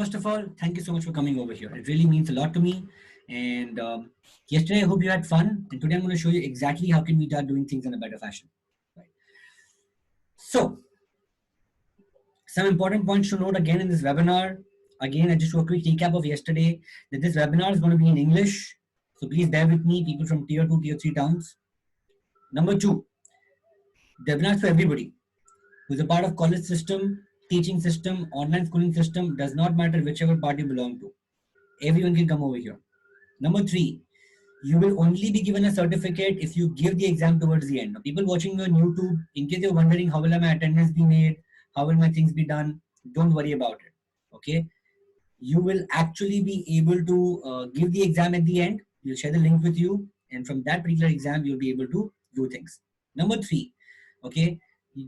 first of all, thank you so much for coming over here. It really means a lot to me. And yesterday, I hope you had fun. And today, I'm going to show you exactly how can we start doing things in a better fashion. Right. So, some important points to note again in this webinar. Again, I just do a quick recap of yesterday that this webinar is going to be in English. So please bear with me, people from tier 2, tier 3 towns. Number 2, the webinar is for everybody who's a part of college system, teaching system, online schooling system, does not matter whichever part you belong to. Everyone can come over here. Number 3, you will only be given a certificate if you give the exam towards the end. Now, people watching me on YouTube, in case you're wondering how will my attendance be made, how will my things be done, don't worry about it. Okay, you will actually be able to give the exam at the end. We'll share the link with you, and from that particular exam, you'll be able to do things. Number 3, okay,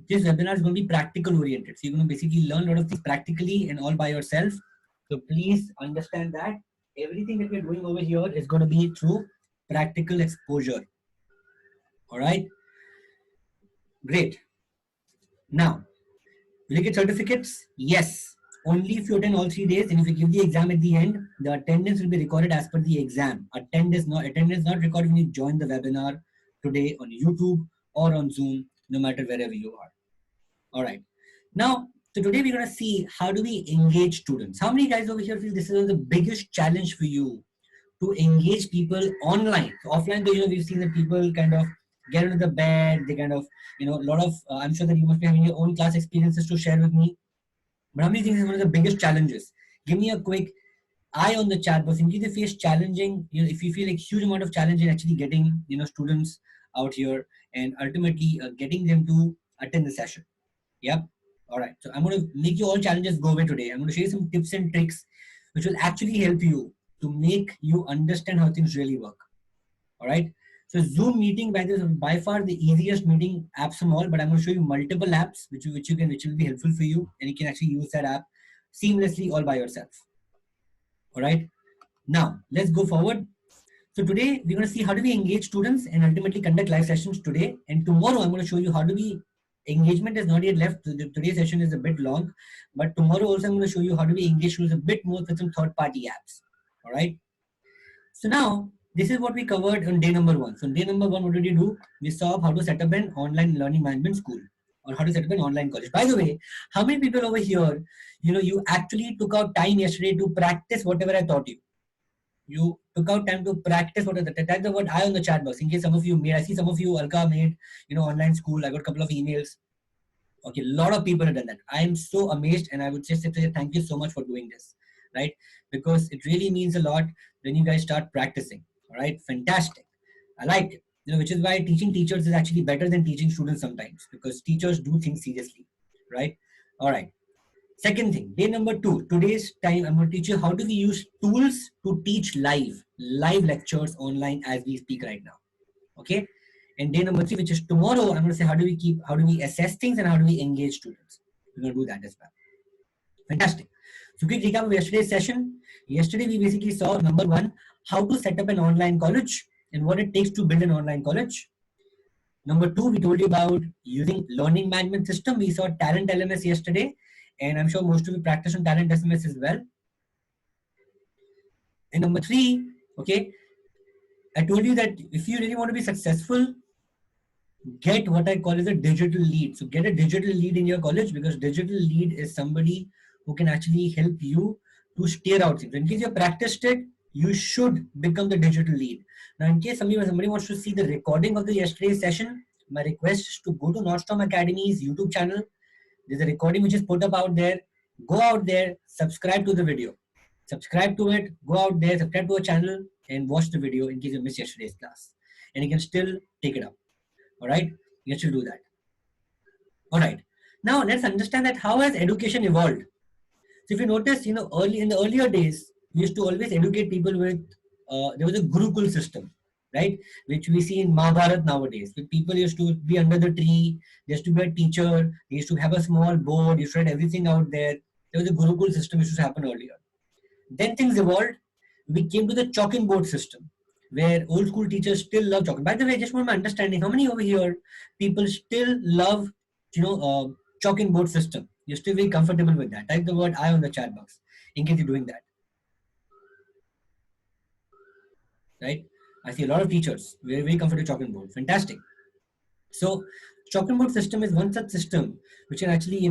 this webinar is going to be practical oriented. So you're going to basically learn a lot of things practically and all by yourself. So please understand that everything that we're doing over here is going to be through practical exposure. All right, great. Now, will you get certificates? Yes, only if you attend all 3 days, and if you give the exam at the end, the attendance will be recorded as per the exam. Attendance not recorded when you join the webinar today on YouTube or on Zoom, no matter wherever you are. All right. Now, so today we're going to see how do we engage students. How many guys over here feel this is the biggest challenge for you to engage people online? So offline, though, we've seen that people kind of get into the bed, they kind of, a lot of, I'm sure that you must be having your own class experiences to share with me. But how many things is one of the biggest challenges? Give me a quick eye on the chat box. In case you face challenging, if you feel like huge amount of challenge in actually getting, students out here and ultimately getting them to attend the session. Yep. All right. So I'm going to make you all challenges go away today. I'm going to show you some tips and tricks which will actually help you to make you understand how things really work. All right. So Zoom meeting is by far the easiest meeting apps from all, but I'm going to show you multiple apps which will be helpful for you, and you can actually use that app seamlessly all by yourself. All right. Now let's go forward. So today we're going to see how do we engage students and ultimately conduct live sessions today. And tomorrow I'm going to show you how do we engagement is not yet left. Today's session is a bit long, but tomorrow also I'm going to show you how do we engage students a bit more with some third-party apps. All right. So now this is what we covered on day number 1. So day number 1, what did you do? We saw how to set up an online learning management school or how to set up an online college. By the way, how many people over here, you actually took out time yesterday to practice whatever I taught you? You took out time to practice whatever. Type the word I on the chat box in case some of you made. I see some of you, Alka made, online school. I got a couple of emails. Okay, a lot of people have done that. I am so amazed, and I would just say thank you so much for doing this, right? Because it really means a lot when you guys start practicing. All right, fantastic. I like it. Which is why teaching teachers is actually better than teaching students sometimes, because teachers do things seriously, right? All right. Second thing, day number 2, today's time, I'm going to teach you how do we use tools to teach live lectures online as we speak right now. Okay. And day number 3, which is tomorrow, I'm going to say how do we assess things and how do we engage students. We're going to do that as well. Fantastic. So quick recap of yesterday's session. Yesterday, we basically saw number 1, how to set up an online college and what it takes to build an online college. Number 2, we told you about using learning management system. We saw Talent LMS yesterday, and I'm sure most of you practice on Talent SMS as well. And number 3, okay, I told you that if you really want to be successful, get what I call as a digital lead. So get a digital lead in your college, because digital lead is somebody who can actually help you to steer out things. In case you practiced it, you should become the digital lead. Now, in case somebody wants to see the recording of the yesterday's session, my request is to go to Nordstrom Academy's YouTube channel. There's a recording which is put up out there. Go out there, subscribe to the video. Subscribe to it, go out there, subscribe to our channel and watch the video in case you missed yesterday's class. And you can still take it up. All right, you should do that. All right, now let's understand that how has education evolved. So if you notice, in the earlier days, we used to always educate people with, there was a Gurukul system, right? Which we see in Mahabharata nowadays. With people used to be under the tree, there used to be a teacher, they used to have a small board, you used to write everything out there. There was a Gurukul system which used to happen earlier. Then things evolved. We came to the chalking board system, where old school teachers still love chalking. By the way, I just want my understanding, how many over here people still love, chalking board system? You're still very comfortable with that. Type the word I on the chat box. in case you're doing that, right? I see a lot of teachers very, very comfortable with chalk and board. Fantastic. So chalk and board system is one such system which can actually,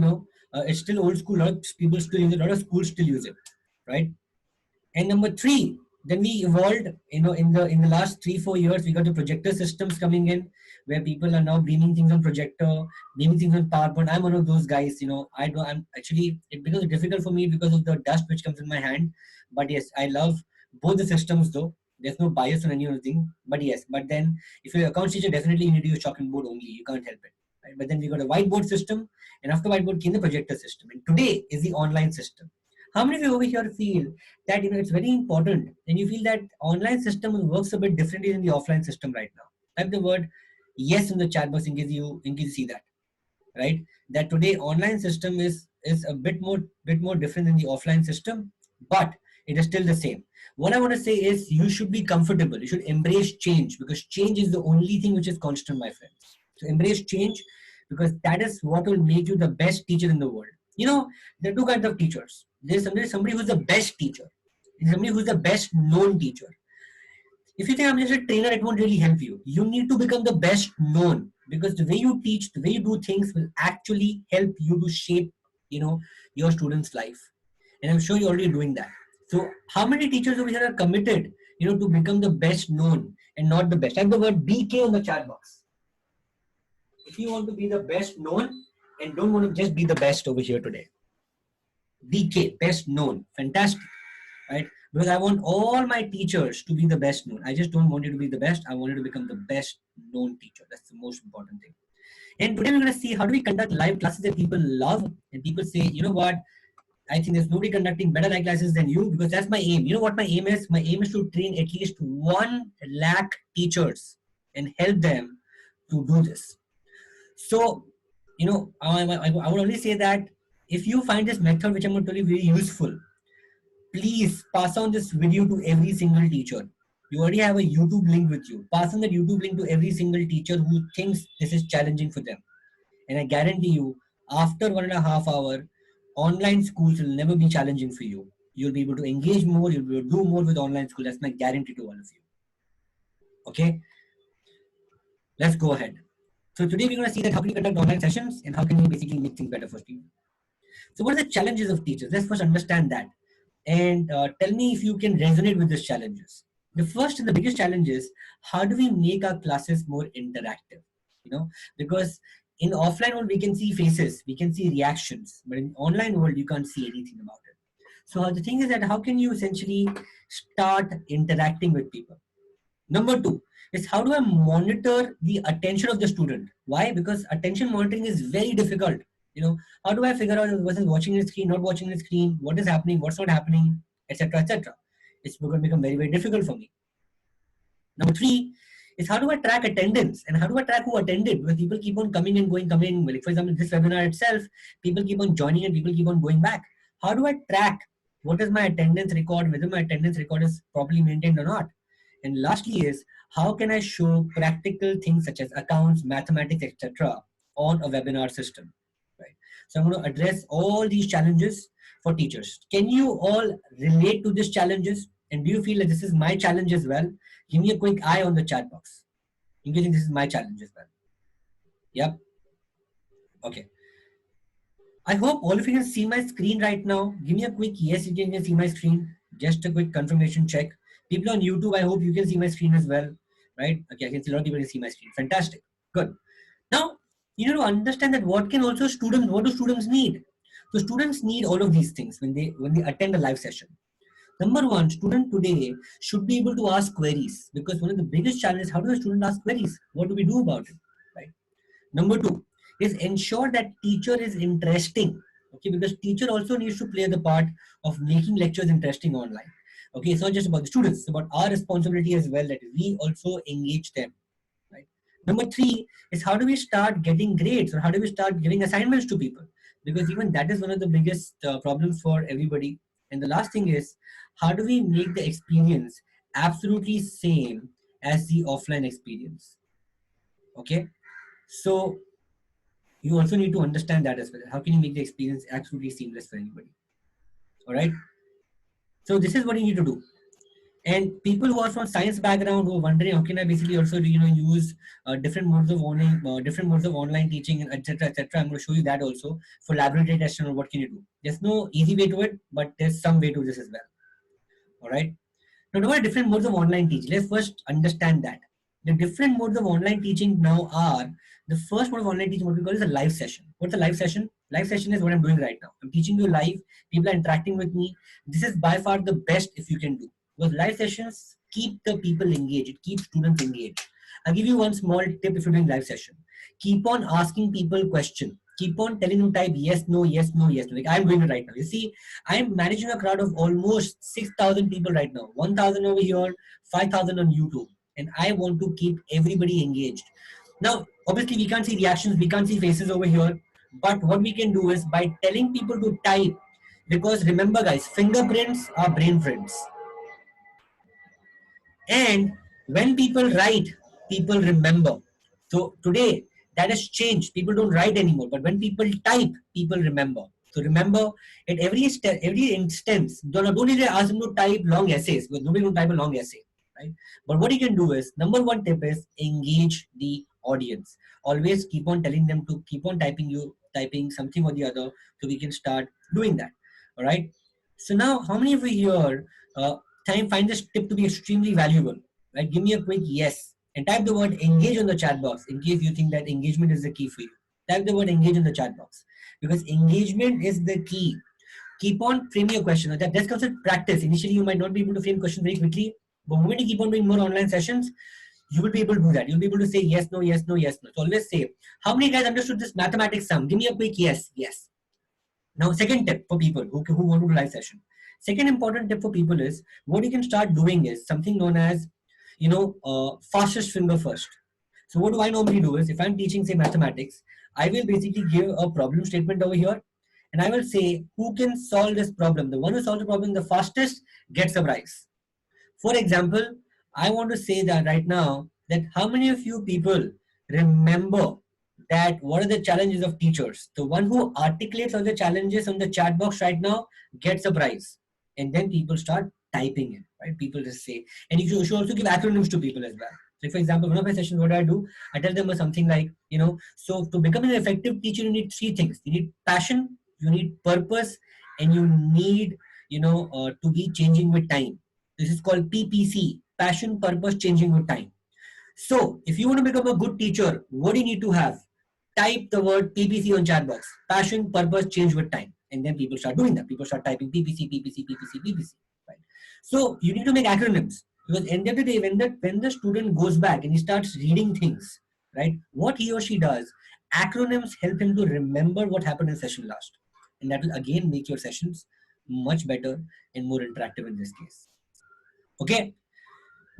it's still old school. A lot of people still use it. A lot of schools still use it, right? And number three, then we evolved, in the last 3-4 years, we got the projector systems coming in, where people are now beaming things on projector, beaming things on PowerPoint. I'm one of those guys, I'm actually, it becomes difficult for me because of the dust which comes in my hand. But yes, I love both the systems though. There's no bias on any of the thing. But yes, but then if you're an accounts teacher, definitely you need to use chalk and board only. You can't help it. Right? But then we got a whiteboard system, and after whiteboard came the projector system. And today is the online system. How many of you over here feel that it's very important, and you feel that online system works a bit differently than the offline system right now? Type the word yes in the chat box in case you see that, right? That today online system is a bit more different than the offline system, but it is still the same. What I want to say is you should be comfortable. You should embrace change, because change is the only thing which is constant, my friends. So embrace change, because that is what will make you the best teacher in the world. There are two kinds of teachers. There's somebody who's the best teacher, and somebody who's the best known teacher. If you think I'm just a trainer, it won't really help you. You need to become the best known, because the way you teach, the way you do things will actually help you to shape, your student's life. And I'm sure you're already doing that. So how many teachers over here are committed, to become the best known and not the best? Type the word BK on the chat box. If you want to be the best known and don't want to just be the best over here today. BK, best known. Fantastic. Right? Because I want all my teachers to be the best known. I just don't want you to be the best. I want you to become the best known teacher. That's the most important thing. And today we're going to see how do we conduct live classes that people love, and people say, you know what, I think there's nobody conducting better live classes than you, because that's my aim. You know what my aim is? My aim is to train at least 1 lakh teachers and help them to do this. So, I would only say that if you find this method, which I'm going to tell you, very useful, please pass on this video to every single teacher. You already have a YouTube link with you. Pass on that YouTube link to every single teacher who thinks this is challenging for them. And I guarantee you, after 1.5 hours, online schools will never be challenging for you. You'll be able to engage more, you'll be able to do more with online school. That's my guarantee to all of you. Okay? Let's go ahead. So today we're going to see that how can you conduct online sessions and how can you basically make things better for people. So what are the challenges of teachers? Let's first understand that. And tell me if you can resonate with these challenges. The first and the biggest challenge is, how do we make our classes more interactive? Because in offline world we can see faces, we can see reactions, but in online world you can't see anything about it. So the thing is that how can you essentially start interacting with people? Number two is, how do I monitor the attention of the student? Why? Because attention monitoring is very difficult. How do I figure out if the person is watching the screen, not watching the screen, what is happening, what's not happening, etc., etc. It's going to become very, very difficult for me. Number three is, how do I track attendance and how do I track who attended? Because people keep on coming and going, coming. Like for example, this webinar itself, people keep on joining and people keep on going back. How do I track what is my attendance record, whether my attendance record is properly maintained or not? And lastly is, how can I show practical things such as accounts, mathematics, etc. on a webinar system? Right. So I'm going to address all these challenges for teachers. Can you all relate to these challenges? And do you feel that this is my challenge as well? Give me a quick eye on the chat box. You think this is my challenge as well? Yep. Okay. I hope all of you can see my screen right now. Give me a quick yes if you can see my screen. Just a quick confirmation check. People on YouTube, I hope you can see my screen as well. Right? Okay, I can see a lot of people can see my screen. Fantastic. Good. Now, you need to understand that what do students need? So students need all of these things when they attend a live session. Number one, student today should be able to ask queries, because one of the biggest challenges is, how do a student ask queries? What do we do about it? Right. Number two is, ensure that teacher is interesting. Okay, because teacher also needs to play the part of making lectures interesting online. Okay, it's not just about the students, it's about our responsibility as well, that we also engage them. Right. Number three is, how do we start getting grades, or how do we start giving assignments to people? Because even that is one of the biggest problems for everybody. And the last thing is, how do we make the experience absolutely same as the offline experience? Okay, so you also need to understand that as well. How can you make the experience absolutely seamless for anybody? All right. So this is what you need to do. And people who are from science background who are wondering how can I basically also use different modes of online teaching and etc. I'm going to show you that also for laboratory testing or what can you do. There's no easy way to it, but there's some way to this as well. All right. Now, what are different modes of online teaching? Let's first understand that. The different modes of online teaching now are the first mode of online teaching, what we call is a live session. What's a live session? Live session is what I'm doing right now. I'm teaching you live, people are interacting with me. This is by far the best if you can do. Because live sessions keep the people engaged, it keeps students engaged. I'll give you one small tip if you're doing live session. Keep on asking people questions. Keep on telling them type yes, no, yes, no, yes. No. Like I'm doing it right now. You see, I'm managing a crowd of almost 6,000 people right now. 1,000 over here, 5,000 on YouTube. And I want to keep everybody engaged. Now, obviously, we can't see reactions, we can't see faces over here. But what we can do is by telling people to type, because remember, guys, fingerprints are brain prints. And when people write, people remember. So today, that has changed. People don't write anymore. But when people type, people remember. So remember, at every instance, don't really ask them to type long essays, because nobody will type a long essay, right? But what you can do is, number one tip is engage the audience. Always keep on telling them to keep on typing something or the other, so we can start doing that. All right. So now, how many of you here find this tip to be extremely valuable? Right? Give me a quick yes and type the word engage on the chat box in case you think that engagement is the key for you. Type the word engage in the chat box because engagement is the key. Keep on framing your question. That comes with practice. Initially, you might not be able to frame questions very quickly, but when you keep on doing more online sessions, you will be able to do that. You'll be able to say yes, no, yes, no, yes, no. So always say, how many guys understood this mathematics sum? Give me a quick yes, yes. Now, second tip for people who want to do live session. Second important tip for people is what you can start doing is something known as, fastest finger first. So what do I normally do is if I'm teaching, say, mathematics, I will basically give a problem statement over here and I will say who can solve this problem. The one who solves the problem the fastest gets a prize. For example, I want to say that right now that how many of you people remember that what are the challenges of teachers? The one who articulates all the challenges on the chat box right now gets a prize. And then people start typing it, right? People just say, and you should also give acronyms to people as well. So for example, one of my sessions, what do? I tell them something like, so to become an effective teacher, you need three things. You need passion, you need purpose, and you need, to be changing with time. This is called PPC, passion, purpose, changing with time. So if you want to become a good teacher, what do you need to have? Type the word PPC on chat box. Passion, purpose, change with time. And then people start doing that. People start typing PPC, PPC, PPC, PPC. Right? So you need to make acronyms. Because end of the day, when the student goes back and he starts reading things, right? What he or she does, acronyms help him to remember what happened in session last. And that will again make your sessions much better and more interactive in this case. Okay.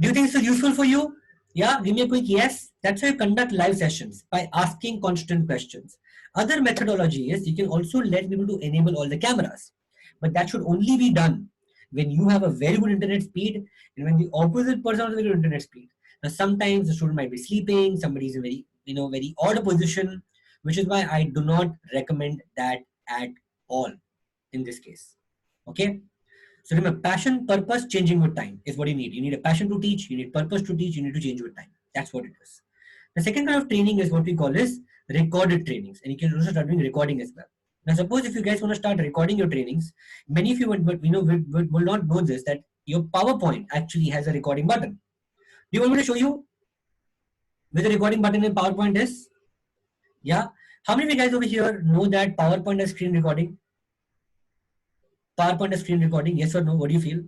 Do you think this is useful for you? Yeah, give me a quick yes. That's why you conduct live sessions by asking constant questions. Other methodology is you can also let people to enable all the cameras, but that should only be done when you have a very good internet speed and when the opposite person has a very good internet speed. Now, sometimes the student might be sleeping, somebody is in very odd position, which is why I do not recommend that at all in this case. Okay. So remember, passion, purpose, changing with time is what you need. You need a passion to teach, you need purpose to teach, you need to change with time. That's what it is. The second kind of training is what we call is recorded trainings. And you can also start doing recording as well. Now suppose if you guys want to start recording your trainings, many of you will not know this, that your PowerPoint actually has a recording button. Do you want me to show you where the recording button in PowerPoint is? Yeah. How many of you guys over here know that PowerPoint has screen recording? PowerPoint has screen recording, yes or no? What do you feel?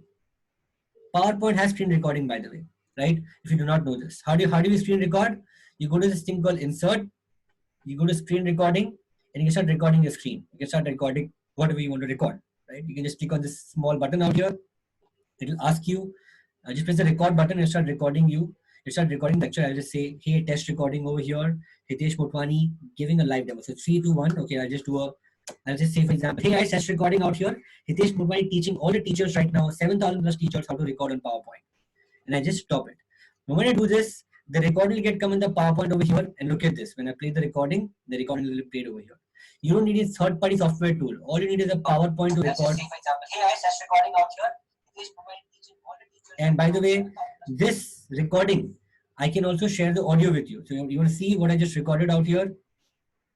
PowerPoint has screen recording, by the way, right? If you do not know this, how do you screen record? You go to this thing called insert, you go to screen recording, and you can start recording your screen. You can start recording whatever you want to record, right? You can just click on this small button out here. It will ask you, just press the record button and start recording you. You start recording lecture. I'll just say, hey, test recording over here. Hitesh Motwani giving a live demo. So 3, 2, 1. Okay, I'll just say, for example, hey guys, test recording out here. Hitesh Motwani teaching all the teachers right now, 7,000 plus teachers how to record on PowerPoint. And I just stop it. Now when I do this, the recording will come in the PowerPoint over here. And look at this. When I play the recording will be played over here. You don't need a third-party software tool. All you need is a PowerPoint to record. Say, for example, hey guys, test recording out here. And by the way, this recording, I can also share the audio with you. So you want to see what I just recorded out here?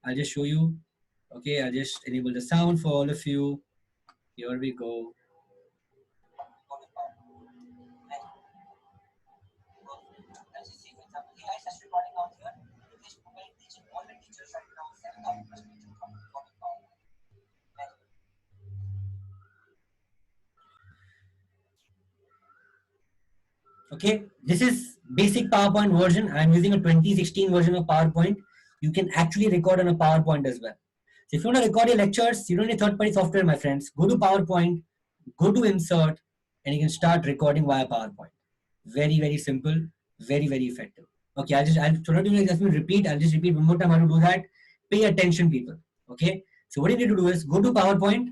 I'll just show you. Okay, I'll just enable the sound for all of you. Here we go. Okay, this is basic PowerPoint version. I'm using a 2016 version of PowerPoint. You can actually record on a PowerPoint as well. So if you want to record your lectures, you don't need third-party software, my friends. Go to PowerPoint, go to Insert, and you can start recording via PowerPoint. Very, very simple, very, very effective. Okay, so not even just repeat. I'll just repeat one more time how to do that. Pay attention, people. Okay, so what you need to do is go to PowerPoint,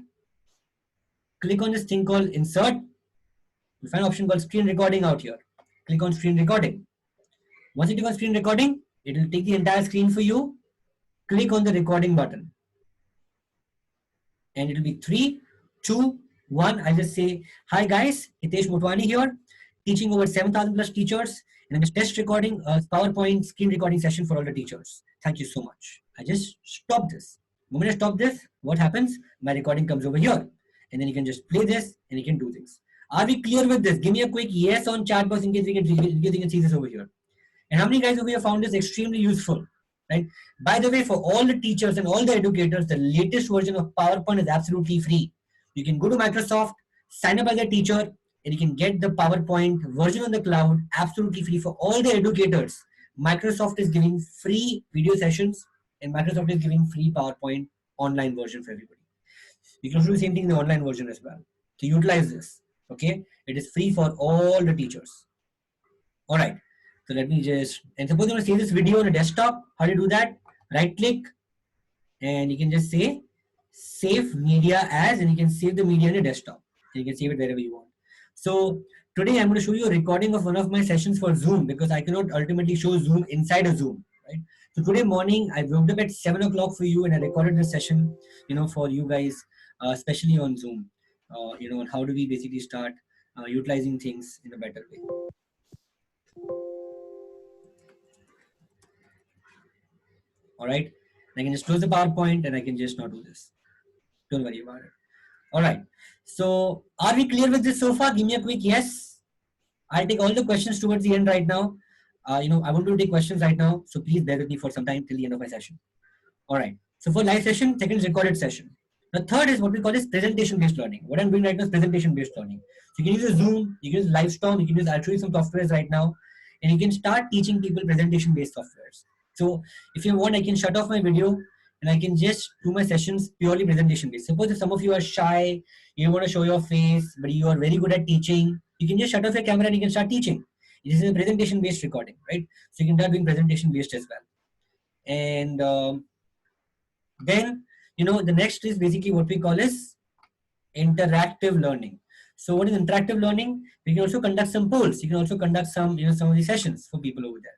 click on this thing called Insert. You find an option called Screen Recording out here. Click on Screen Recording. Once you click on Screen Recording, it will take the entire screen for you. Click on the recording button. And it will be 3, 2, 1. I'll just say, hi guys, Hitesh Motwani here, teaching over 7,000 plus teachers. And I'm just test recording a PowerPoint screen recording session for all the teachers. Thank you so much. I just stop this. The moment I stop this, what happens? My recording comes over here. And then you can just play this and you can do things. Are we clear with this? Give me a quick yes on chat box in case you can see this over here. And how many guys over here found this extremely useful? Right? By the way, for all the teachers and all the educators, the latest version of PowerPoint is absolutely free. You can go to Microsoft, sign up as a teacher, and you can get the PowerPoint version on the cloud absolutely free for all the educators. Microsoft is giving free video sessions, and Microsoft is giving free PowerPoint online version for everybody. You can also do the same thing in the online version as well. To utilize this, okay? It is free for all the teachers. All right. So let me just, and suppose you want to save this video on a desktop. How do you do that? Right click and you can just say save media as, and you can save the media on your desktop. And you can save it wherever you want. So today I'm going to show you a recording of one of my sessions for Zoom because I cannot ultimately show Zoom inside a Zoom, right? So today morning I woke up at 7 o'clock for you and I recorded this session, for you guys, especially on Zoom, on how do we basically start utilizing things in a better way. All right, I can just close the PowerPoint and I can just not do this. Don't worry about it. All right, so are we clear with this so far? Give me a quick yes. I'll take all the questions towards the end right now. I want to take questions right now, so please bear with me for some time till the end of my session. All right, so for live session, second is recorded session. The third is what we call is presentation-based learning. What I'm doing right now is presentation-based learning. So you can use a Zoom, you can use Livestorm, you can use, I'll show you some softwares right now, and you can start teaching people presentation-based softwares. So if you want, I can shut off my video and I can just do my sessions purely presentation based. Suppose if some of you are shy, you want to show your face, but you are very good at teaching, you can just shut off your camera and you can start teaching. This is a presentation based recording, right? So you can start doing presentation based as well. And then, the next is basically what we call is interactive learning. So what is interactive learning? We can also conduct some polls. You can also conduct some, some of the sessions for people over there.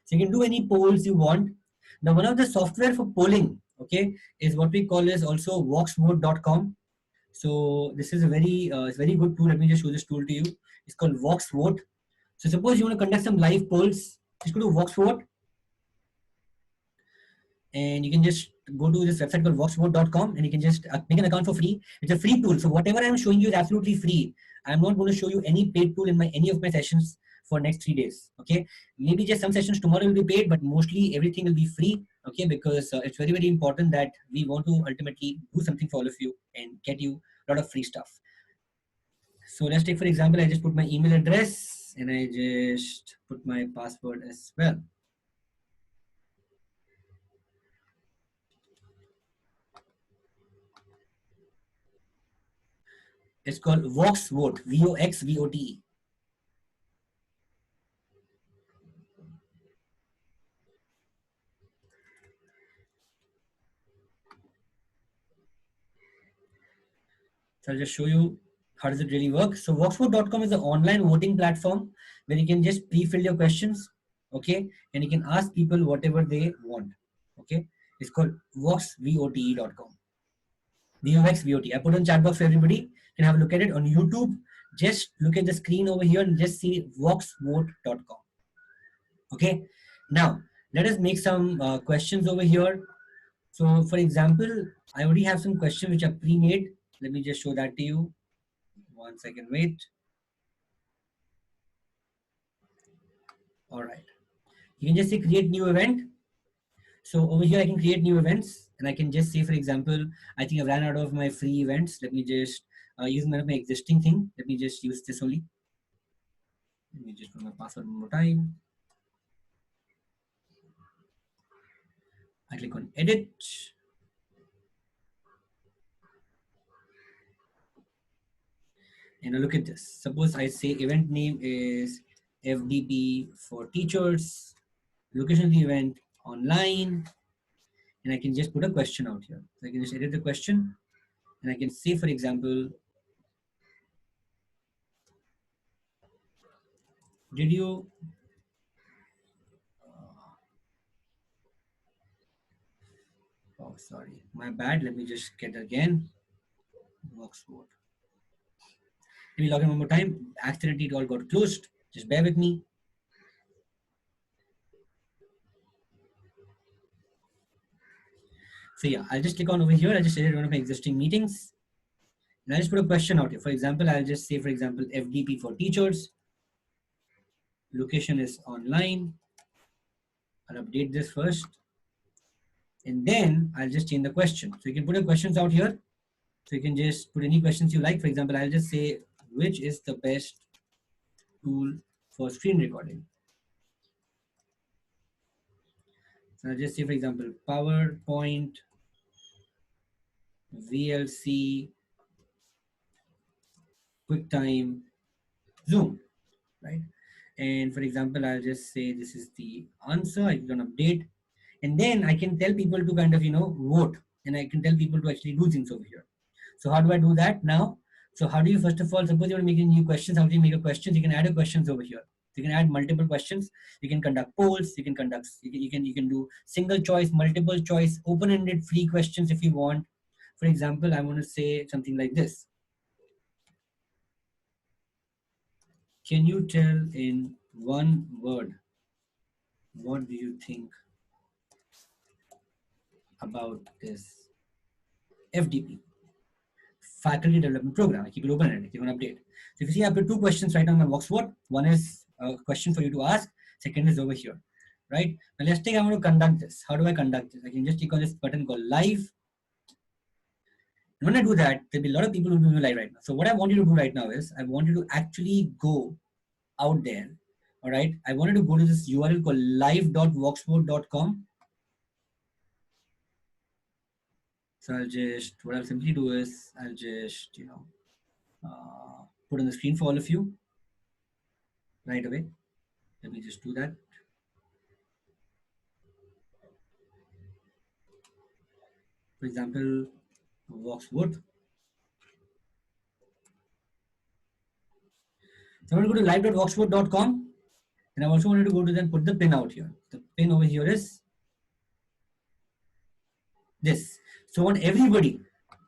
So you can do any polls you want. Now, one of the software for polling, okay, is what we call is also voxvote.com. So this is a very, it's very good tool. Let me just show this tool to you. It's called VoxVote. So suppose you want to conduct some live polls, just go to VoxVote. And you can just go to this website called voxvote.com and you can just make an account for free. It's a free tool. So whatever I'm showing you is absolutely free. I'm not going to show you any paid tool in any of my sessions for next 3 days. Okay, maybe just some sessions tomorrow will be paid, but mostly everything will be free. Okay, because it's very, very important that we want to ultimately do something for all of you and get you a lot of free stuff. So let's take, for example, I just put my email address and I just put my password as well. It's called VoxVote, VoxVote. So I'll just show you how does it really work. So voxvote.com is an online voting platform where you can just pre-fill your questions, okay, and you can ask people whatever they want. Okay, it's called voxvote.com. VoxVote. I put on chat box for everybody. You can have a look at it on YouTube. Just look at the screen over here and just see voxvote.com. Okay, now let us make some questions over here. So for example, I already have some questions which are pre-made. Let me just show that to you. 1 second, wait. All right, you can just say create new event. So over here I can create new events, and I can just say, for example, I think I've ran out of my free events. Let me just use one of my existing thing. Let me just use this only. Let me just put my password one more time. I click on edit. And now look at this. Suppose I say event name is FDP for teachers, location of the event online, and I can just put a question out here. So I can just edit the question, and I can say, for example, did you oh sorry, my bad. Let me just get again. Oxford. Let me log in one more time. Accidentally it all got closed. Just bear with me. So yeah, I'll just click on over here. I just edit one of my existing meetings. And I'll just put a question out here. For example, I'll just say, for example, FDP for teachers. Location is online. I'll update this first. And then I'll just change the question. So you can put your questions out here. So you can just put any questions you like. For example, I'll just say, which is the best tool for screen recording? So I'll just say, for example, PowerPoint, VLC, QuickTime, Zoom, right? And for example, I'll just say this is the answer. I can update, and then I can tell people to kind of vote, and I can tell people to actually do things over here. So how do I do that now? So how do you, first of all, suppose you want to make new questions? How do you make a question? You can add a questions over here. You can add multiple questions. You can conduct polls. You can conduct. You can do single choice, multiple choice, open-ended, free questions if you want. For example, I want to say something like this. Can you tell in one word what do you think about this FDP, faculty development program? I keep it open and I keep an update. So if you see, I put two questions right now in my Voxvote. One is a question for you to ask. Second is over here, right? Now let's take, I want to conduct this. How do I conduct this? I can just click on this button called live. And when I do that, there'll be a lot of people who will be live right now. So what I want you to do right now is I want you to actually go out there. All right. I wanted to go to this URL called live.voxvote.com. So what I'll simply do is I'll just, put on the screen for all of you right away. Let me just do that. For example, Voxwood. So I'm going to go to live.voxwood.com, and I also wanted to go to then put the pin out here. The pin over here is this. So on everybody,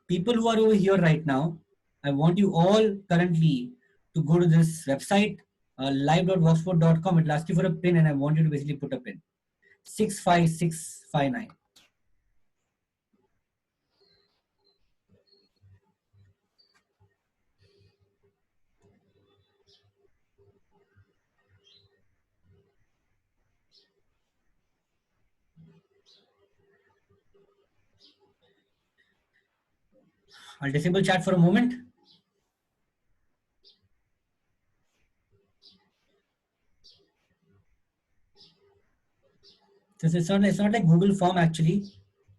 people who are over here right now, I want you all currently to go to this website, live.voxwood.com. It'll ask you for a pin, and I want you to basically put a pin 65659. I'll disable chat for a moment. So it's not like Google form actually.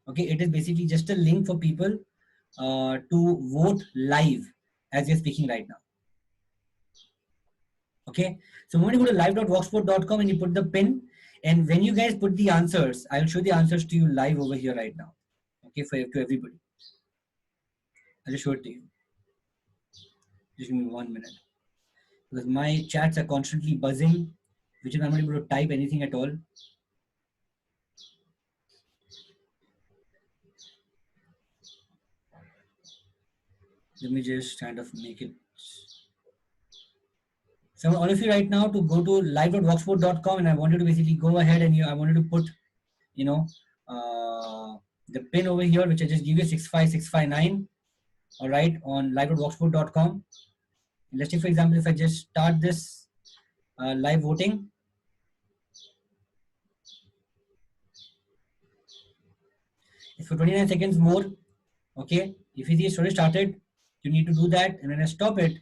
Okay, it is basically just a link for people to vote live as you're speaking right now. Okay, so when you go to live.voxport.com and you put the pin, and when you guys put the answers, I'll show the answers to you live over here right now. Okay, to everybody. I'll just show it to you. Just give me 1 minute. Because my chats are constantly buzzing, which is I'm not able to type anything at all. Let me just kind of make it So I want all of you right now to go to live.worksport.com, and I want you to basically go ahead and I wanted to put, you know, the pin over here, which I just give you 65659, all right, on live.worksport.com. Let's say, for example, if I just start this live voting, it's for 29 seconds more. Okay, if you see it's already started, you need to do that, and when I stop it,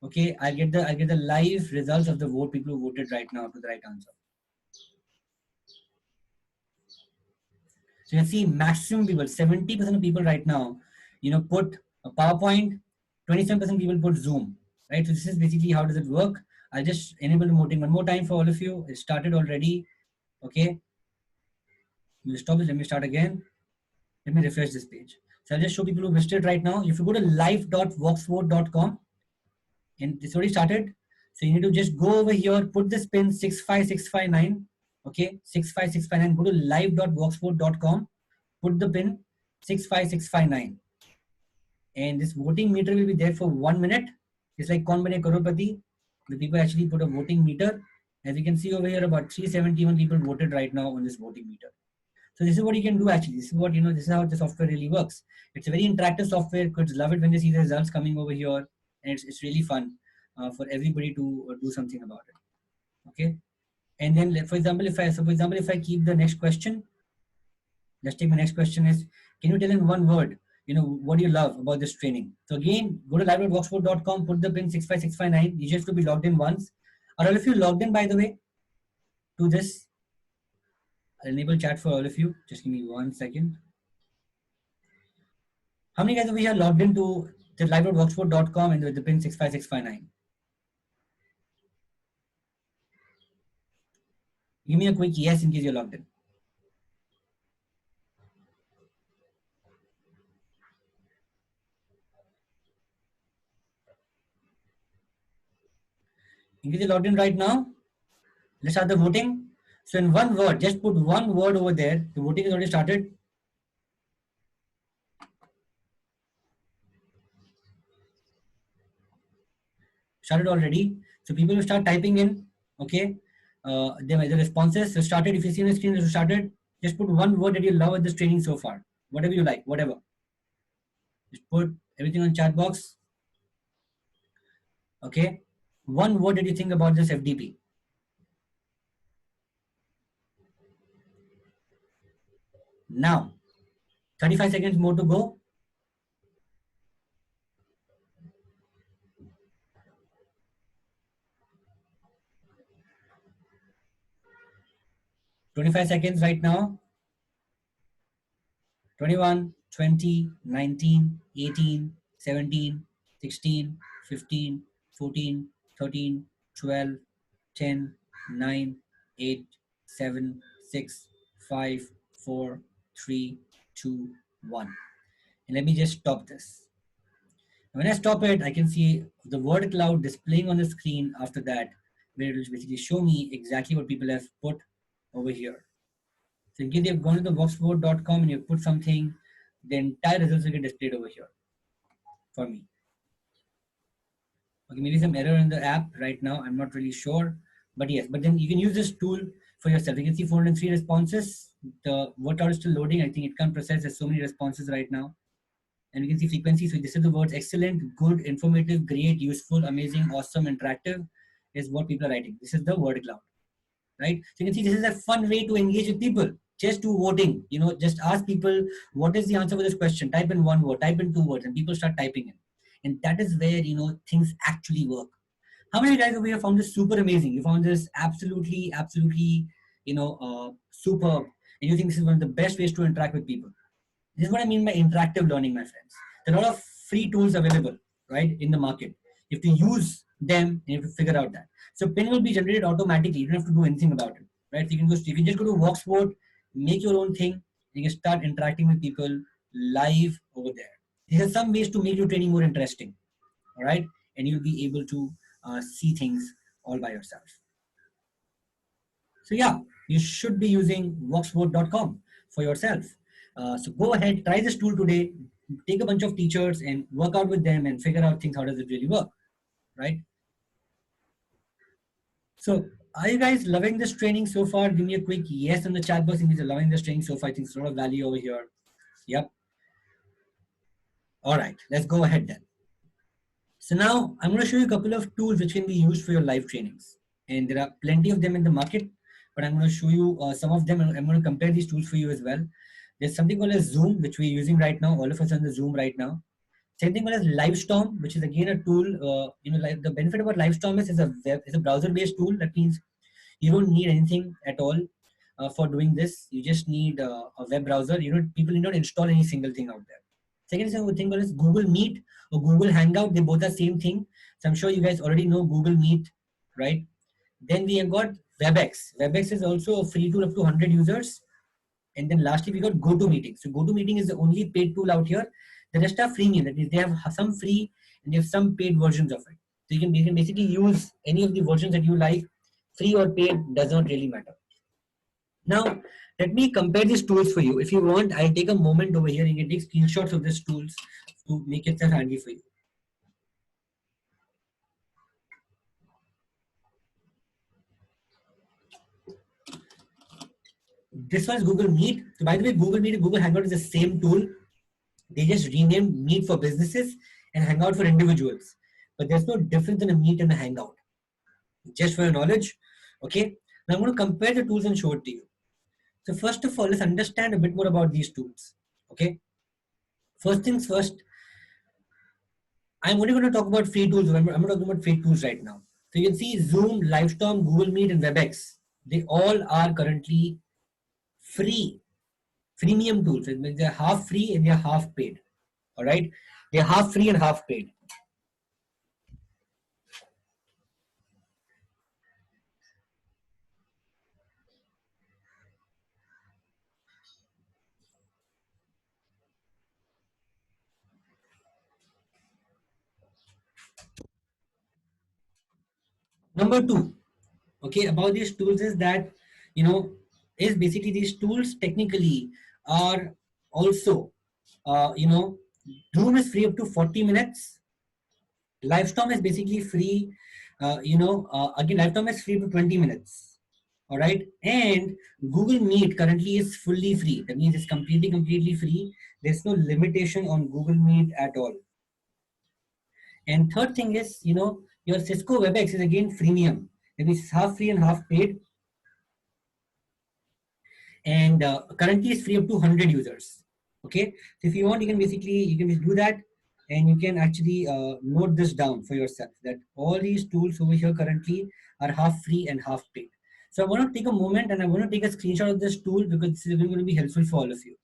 okay, I get the live results of the vote, people who voted right now to the right answer. So you can see maximum people, 70% of people right now, put a PowerPoint, 27% people put Zoom, right? So this is basically how does it work. I'll just enable the voting one more time for all of you. It started already. Okay. You stop it. Let me start again. Let me refresh this page. So I'll just show people who missed it right now. If you go to live.voxvote.com, and it's already started. So you need to just go over here, put this pin 65659. Okay, 65659. Go to live.voxvote.com, put the pin 65659. And this voting meter will be there for 1 minute. It's like Kaun Bane Crorepati. The people actually put a voting meter. As you can see over here, about 371 people voted right now on this voting meter. So this is what you can do actually. This is what, this is how the software really works. It's a very interactive software. Kids love it when they see the results coming over here. And it's really fun for everybody to do something about it. Okay. And then for example, if I keep the next question, let's take the next question is, can you tell in one word, what do you love about this training? So again, go to live.voxport.com, put the pin 65659. You just have to be logged in once. Are all of you logged in, by the way, to this? I'll enable chat for all of you. Just give me 1 second. How many guys over here logged into the live.voxport.com and with the pin 65659? Give me a quick yes in case you're logged in. In case you're logged in right now, let's start the voting. So in one word, just put one word over there. The voting is already started. Started already. So people will start typing in, okay, the responses. So started, if you see on the screen, it started. Just put one word that you love at this training so far. Whatever you like, whatever. Just put everything on chat box. Okay. One word that you think about this FDP. Now, 35 seconds more to go. $25 seconds right now. 21, 20, 19, 18, 17, 16, 15, 14, 13, 12, 10, 9, 8, 7, 6, 5, 4, 3, 2, 1. And let me just stop this. When I stop it, I can see the word cloud displaying on the screen after that, where it will basically show me exactly what people have put over here. So in case you've gone to the voxvote.com and you put something, the entire results will get displayed over here for me. Okay, maybe some error in the app right now. I'm not really sure, but yes, but then you can use this tool for yourself. You can see 403 responses. The word cloud is still loading. I think it can't process. There's so many responses right now. And you can see frequency. So this is the words excellent, good, informative, great, useful, amazing, awesome, interactive is what people are writing. This is the word cloud, right? So you can see this is a fun way to engage with people. Just do voting, just ask people, what is the answer for this question? Type in one word, type in two words, and people start typing in. And that is where, things actually work. How many guys over here found this super amazing? You found this absolutely, superb. And you think this is one of the best ways to interact with people. This is what I mean by interactive learning, my friends. There are a lot of free tools available, right, in the market. You have to use them and you have to figure out that. So pin will be generated automatically. You don't have to do anything about it, right? You can just go to Voxport, make your own thing. You can start interacting with people live over there. These are some ways to make your training more interesting, all right? And you'll be able to see things all by yourself. So yeah, you should be using voxport.com for yourself. So go ahead, try this tool today, take a bunch of teachers and work out with them and figure out things, how does it really work, right? So are you guys loving this training so far? Give me a quick yes in the chat box if you're loving this training so far. I think it's a lot of value over here. Yep. All right, let's go ahead then. So now I'm going to show you a couple of tools which can be used for your live trainings. And there are plenty of them in the market, but I'm going to show you some of them, and I'm going to compare these tools for you as well. There's something called as Zoom, which we're using right now. All of us on the Zoom right now. Same thing called as Livestorm, which is again a tool. Like the benefit about Livestorm is a browser-based tool. That means you don't need anything at all for doing this. You just need a web browser. People need not install any single thing out there. Second thing is Google Meet or Google Hangout. They both are same thing. So I'm sure you guys already know Google Meet, right? Then we have got WebEx. WebEx is also a free tool up to 100 users. And then lastly, we got GoToMeeting. So GoToMeeting is the only paid tool out here. The rest are freemium. That is, they have some free and they have some paid versions of it. So you can basically use any of the versions that you like. Free or paid does not really matter. Now, let me compare these tools for you. If you want, I'll take a moment over here and you can take screenshots of these tools to make itself handy for you. This one is Google Meet. So by the way, Google Meet and Google Hangout is the same tool. They just renamed Meet for businesses and Hangout for individuals. But there's no difference in a Meet and a Hangout. Just for your knowledge. Okay. Now I'm going to compare the tools and show it to you. So first of all, let's understand a bit more about these tools. Okay. First things first, I'm only going to talk about free tools. I'm not talking about free tools right now. So you can see Zoom, Livestorm, Google Meet, and WebEx. They all are currently free, freemium tools. It means they're half free and they're half paid. All right, they're half free and half paid. Number two, okay, about these tools is that is basically these tools technically are also Zoom is free up to 40 minutes. Livestorm is basically free. Again, Livestorm is free for 20 minutes. All right. And Google Meet currently is fully free. That means it's completely free. There's no limitation on Google Meet at all. And third thing is, your Cisco WebEx is again freemium. That means it's half free and half paid. And currently it's free up to 100 users. Okay. So if you want, you can just do that. And you can actually note this down for yourself that all these tools over here currently are half free and half paid. So I want to take a moment and I want to take a screenshot of this tool because this is going to be helpful for all of you.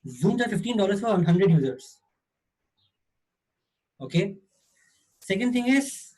Zooms are $15 for 100 users. Okay. Second thing is,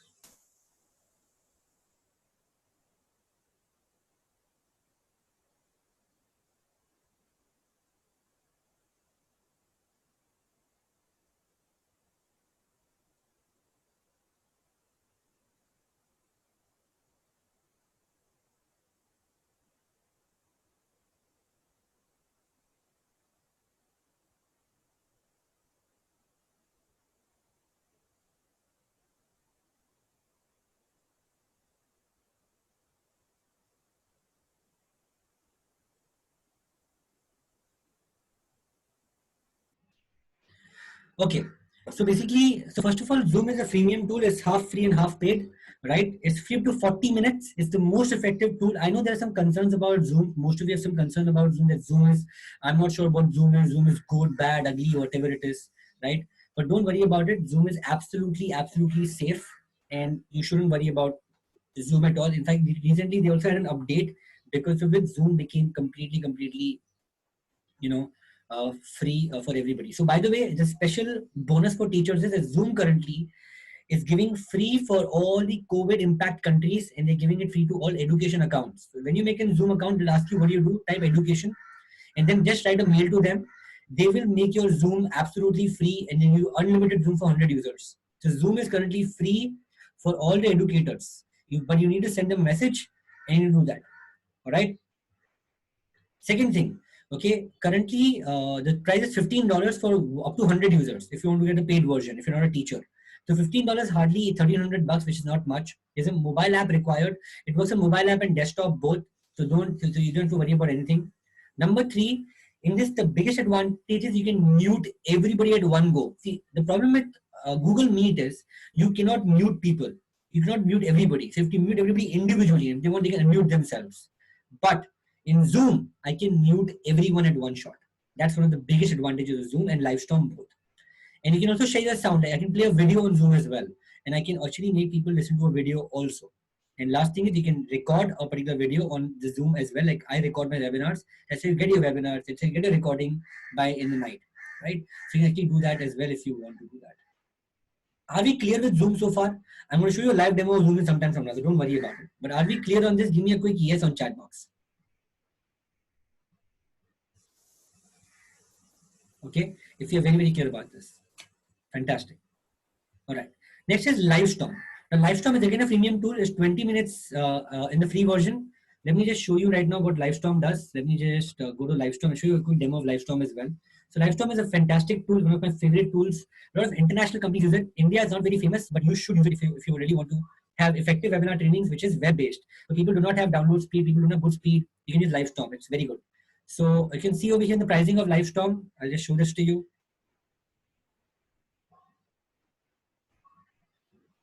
okay. So basically, first of all, Zoom is a freemium tool. It's half free and half paid, right? It's free up to 40 minutes. It's the most effective tool. I know there are some concerns about Zoom. Most of you have some concern about Zoom that Zoom is, I'm not sure about Zoom is. Zoom is good, bad, ugly, whatever it is, right? But don't worry about it. Zoom is absolutely safe and you shouldn't worry about Zoom at all. In fact, recently they also had an update because of it, Zoom became completely, you know, free for everybody. So by the way, the special bonus for teachers is that Zoom currently is giving free for all the COVID impact countries and they're giving it free to all education accounts. So when you make a Zoom account, they'll ask you what do you do, type education and then just write a mail to them. They will make your Zoom absolutely free and then you unlimited Zoom for 100 users. So Zoom is currently free for all the educators. But you need to send them a message and you do that. All right. Second thing, okay, currently the price is $15 for up to 100 users if you want to get a paid version, if you're not a teacher. So $15 hardly 1,300 bucks, which is not much. There's a mobile app required. It works on mobile app and desktop both. So you don't have to worry about anything. Number three, in this, the biggest advantage is you can mute everybody at one go. See, the problem with Google Meet is you cannot mute people. You cannot mute everybody. So if you mute everybody individually, if they want, they can unmute themselves. But in Zoom, I can mute everyone at one shot. That's one of the biggest advantages of Zoom and Livestorm both. And you can also share your sound. I can play a video on Zoom as well. And I can actually make people listen to a video also. And last thing is you can record a particular video on the Zoom as well. Like I record my webinars. Let's say you get your webinars. Let's say you get a recording by in the night, right? So you can actually do that as well if you want to do that. Are we clear with Zoom so far? I'm going to show you a live demo of Zoom in sometime from now, so don't worry about it. But are we clear on this? Give me a quick yes on chat box. Okay, if you're very, very clear about this. Fantastic. All right. Next is Livestorm. Now, Livestorm is again a freemium tool. It's 20 minutes in the free version. Let me just show you right now what Livestorm does. Let me just go to Livestorm and show you a quick demo of Livestorm as well. So Livestorm is a fantastic tool, one of my favorite tools. A lot of international companies use it. India is not very famous, but you should use it if you really want to have effective webinar trainings, which is web-based. So people do not have download speed, people don't have good speed. You can use Livestorm. It's very good. So you can see over here the pricing of Livestorm. I'll just show this to you.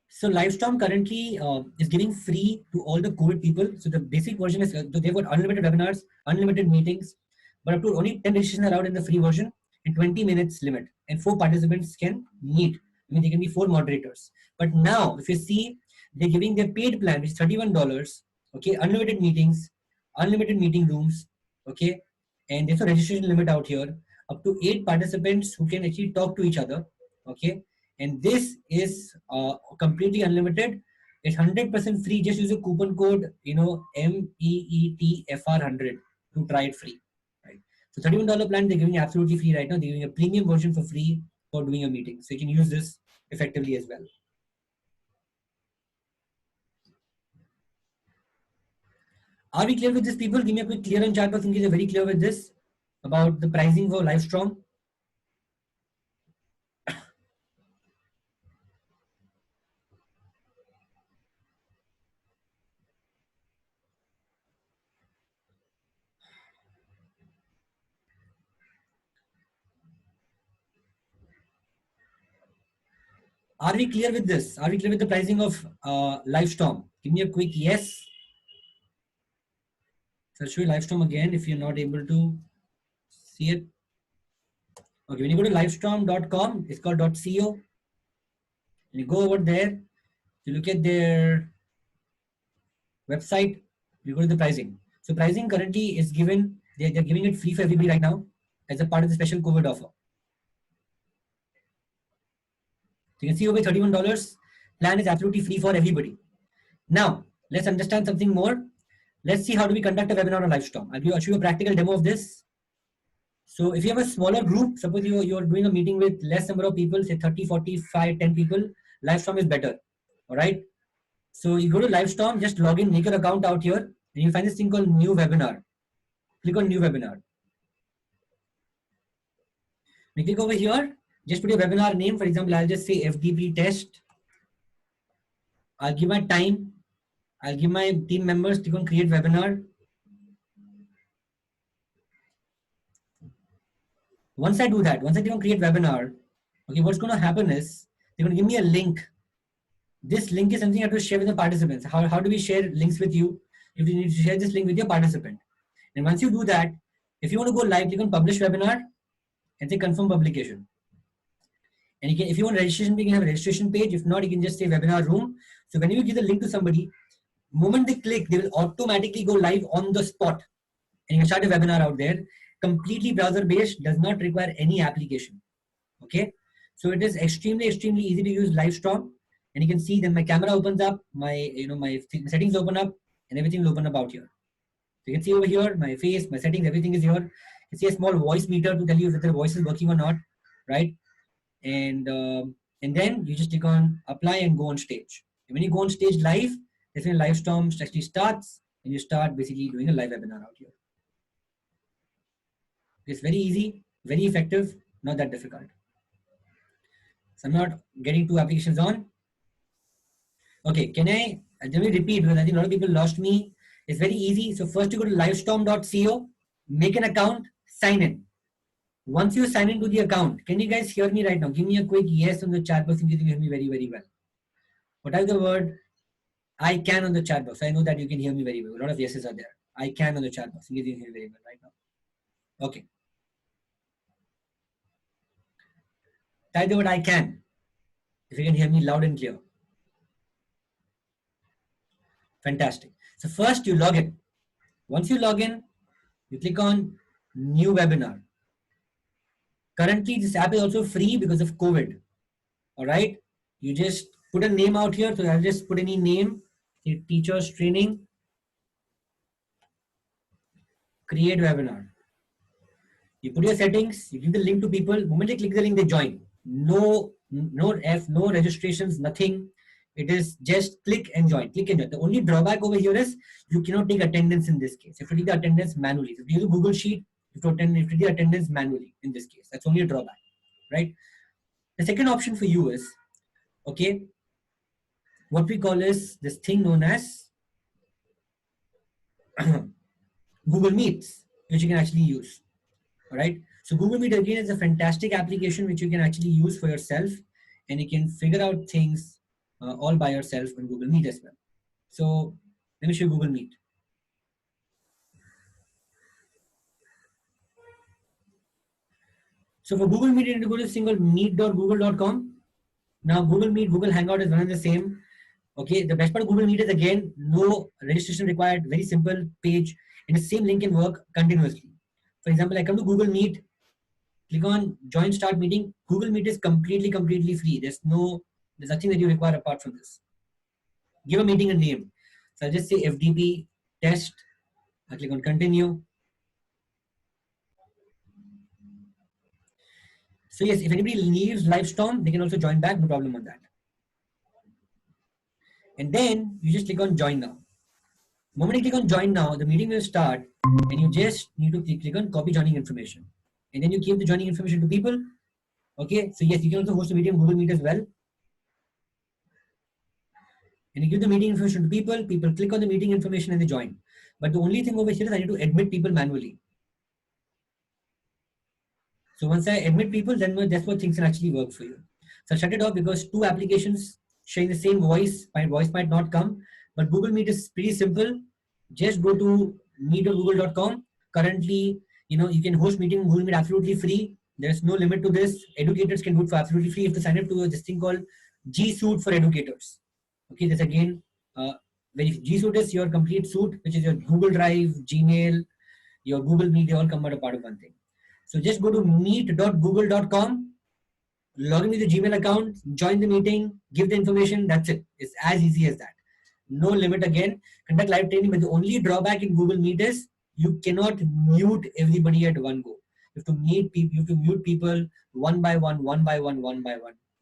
So Livestorm currently is giving free to all the COVID people. So the basic version is they've got unlimited webinars, unlimited meetings, but up to only 10 registrations allowed in the free version and 20 minutes limit. And 4 participants can meet. I mean, they can be 4 moderators. But now, if you see, they're giving their paid plan, which is $31. Okay, unlimited meetings, unlimited meeting rooms. Okay, and there's a registration limit out here. Up to 8 participants who can actually talk to each other. Okay. And this is completely unlimited. It's 100% free. Just use a coupon code, MEETFR100 to try it free. Right. So $31 plan they're giving absolutely free right now. They're giving a premium version for free for doing a meeting. So you can use this effectively as well. Are we clear with this, people? Give me a quick clear on chat box in case you're very clear with this about the pricing for Livestorm. Are we clear with this? Are we clear with the pricing of Livestorm? Give me a quick yes. So I'll show you Livestorm again if you're not able to see it. Okay, when you go to livestorm.com, it's called .co. When you go over there, you look at their website, you go to the pricing. So pricing currently is given, they're giving it free for everybody right now as a part of the special COVID offer. So you can see over $31 plan is absolutely free for everybody. Now, let's understand something more. Let's see how do we conduct a webinar on Livestorm. I'll show you a practical demo of this. So if you have a smaller group, suppose you're doing a meeting with less number of people, say 30, 45, 10 people, Livestorm is better. All right. So you go to Livestorm, just log in, make your account out here, and you find this thing called new webinar. Click on new webinar. We click over here, just put your webinar name. For example, I'll just say FDP test. I'll give my time. I'll give my team members, click on create webinar. Once I do that, once I click on create webinar, okay, what's going to happen is they're going to give me a link. This link is something I have to share with the participants. How do we share links with you? If you need to share this link with your participant. And once you do that, if you want to go live, click on publish webinar and say confirm publication. And you can, if you want registration, you can have a registration page. If not, you can just say webinar room. So when you give the link to somebody, moment they click, they will automatically go live on the spot. And you can start a webinar out there. Completely browser based, does not require any application. Okay. So it is extremely, extremely easy to use Livestorm. And you can see then my camera opens up, my settings open up, and everything will open up out here. So you can see over here, my face, my settings, everything is here. You can see a small voice meter to tell you if the voice is working or not, right? And then you just click on apply and go on stage. And when you go on stage live, that's when Livestorm actually starts, and you start basically doing a live webinar out here. It's very easy, very effective, not that difficult. So I'm not getting two applications on. Okay, let me repeat because I think a lot of people lost me. It's very easy. So first you go to livestorm.co, make an account, sign in. Once you sign into the account, can you guys hear me right now? Give me a quick yes on the chat box if you can hear me very, very well. What is the word? I can on the chat box. I know that you can hear me very well. A lot of yeses are there. I can on the chat box. You can hear me very well right now. Okay. Type the word I can. If you can hear me loud and clear. Fantastic. So first you log in. Once you log in, you click on new webinar. Currently, this app is also free because of COVID. All right. You just put a name out here. So I'll just put any name. Teachers training. Create webinar. You put your settings. You give the link to people. The moment they click the link, they join. No registrations, nothing. It is just click and join. Click and join. The only drawback over here is you cannot take attendance in this case. You have to take the attendance manually. If you use a Google Sheet, you have to take the attendance manually in this case. That's only a drawback, right? The second option for you is, okay, what we call is this thing known as Google Meets, which you can actually use. All right. So Google Meet again is a fantastic application which you can actually use for yourself, and you can figure out things all by yourself on Google Meet as well. So let me show you Google Meet. So for Google Meet, you need to go to single meet.google.com. Now Google Meet, Google Hangout is one and the same. Okay, the best part of Google Meet is again, no registration required, very simple page, and the same link can work continuously. For example, I come to Google Meet, click on join start meeting. Google Meet is completely free. There's nothing that you require apart from this. Give a meeting a name. So I'll just say FDP test. I click on continue. So yes, if anybody leaves Livestorm, they can also join back, no problem on that. And then you just click on join now. The moment you click on join now, the meeting will start, and you just need to click on copy joining information. And then you give the joining information to people. Okay, so yes, you can also host a meeting on Google Meet as well. And you give the meeting information to people, people click on the meeting information and they join. But the only thing over here is I need to admit people manually. So once I admit people, then that's what things can actually work for you. So I shut it off because two applications sharing the same voice, my voice might not come, but Google Meet is pretty simple. Just go to meet.google.com. Currently, you can host meeting on Google Meet absolutely free. There's no limit to this. Educators can do it for absolutely free. You have to sign up to this thing called G Suite for educators. Okay, this again, G Suite is your complete suite, which is your Google Drive, Gmail, your Google Meet, they all come out a part of one thing. So just go to meet.google.com, log in with the Gmail account, join the meeting, give the information, that's it. It's as easy as that. No limit again. Conduct live training, but the only drawback in Google Meet is you cannot mute everybody at one go. You have to mute people one by one.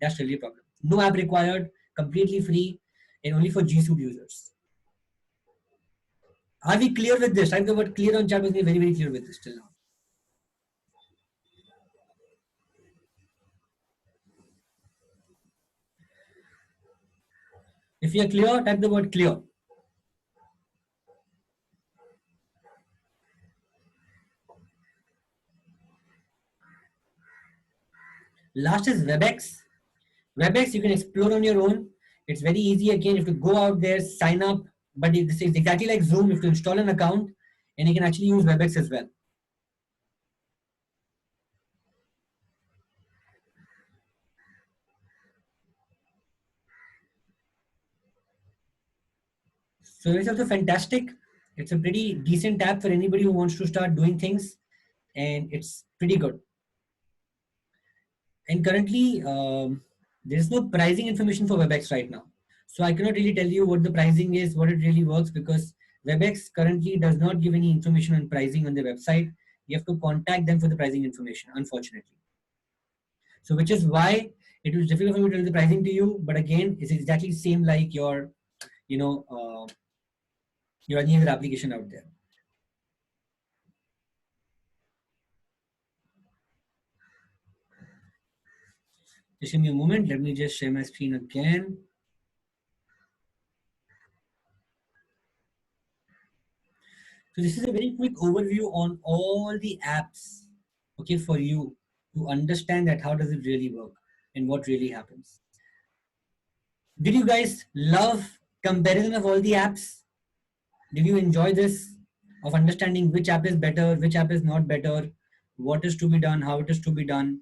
That's really a problem. No app required, completely free, and only for G Suite users. Are we clear with this? Type the word clear on chat with me. Very clear with this till now. If you are clear, type the word clear. Last is WebEx. WebEx you can explore on your own. It's very easy again. You have to go out there, sign up. But this is exactly like Zoom. You have to install an account, and you can actually use WebEx as well. So it's also fantastic. It's a pretty decent app for anybody who wants to start doing things, and it's pretty good. And currently, there is no pricing information for WebEx right now. So I cannot really tell you what the pricing is, what it really works, because WebEx currently does not give any information on pricing on their website. You have to contact them for the pricing information, unfortunately. So which is why it was difficult for me to tell the pricing to you. But again, it's exactly the same like your any other application out there. Just give me a moment. Let me just share my screen again. So this is a very quick overview on all the apps, okay, for you to understand that how does it really work and what really happens. Did you guys love comparison of all the apps? Did you enjoy this of understanding which app is better, which app is not better, what is to be done, how it is to be done?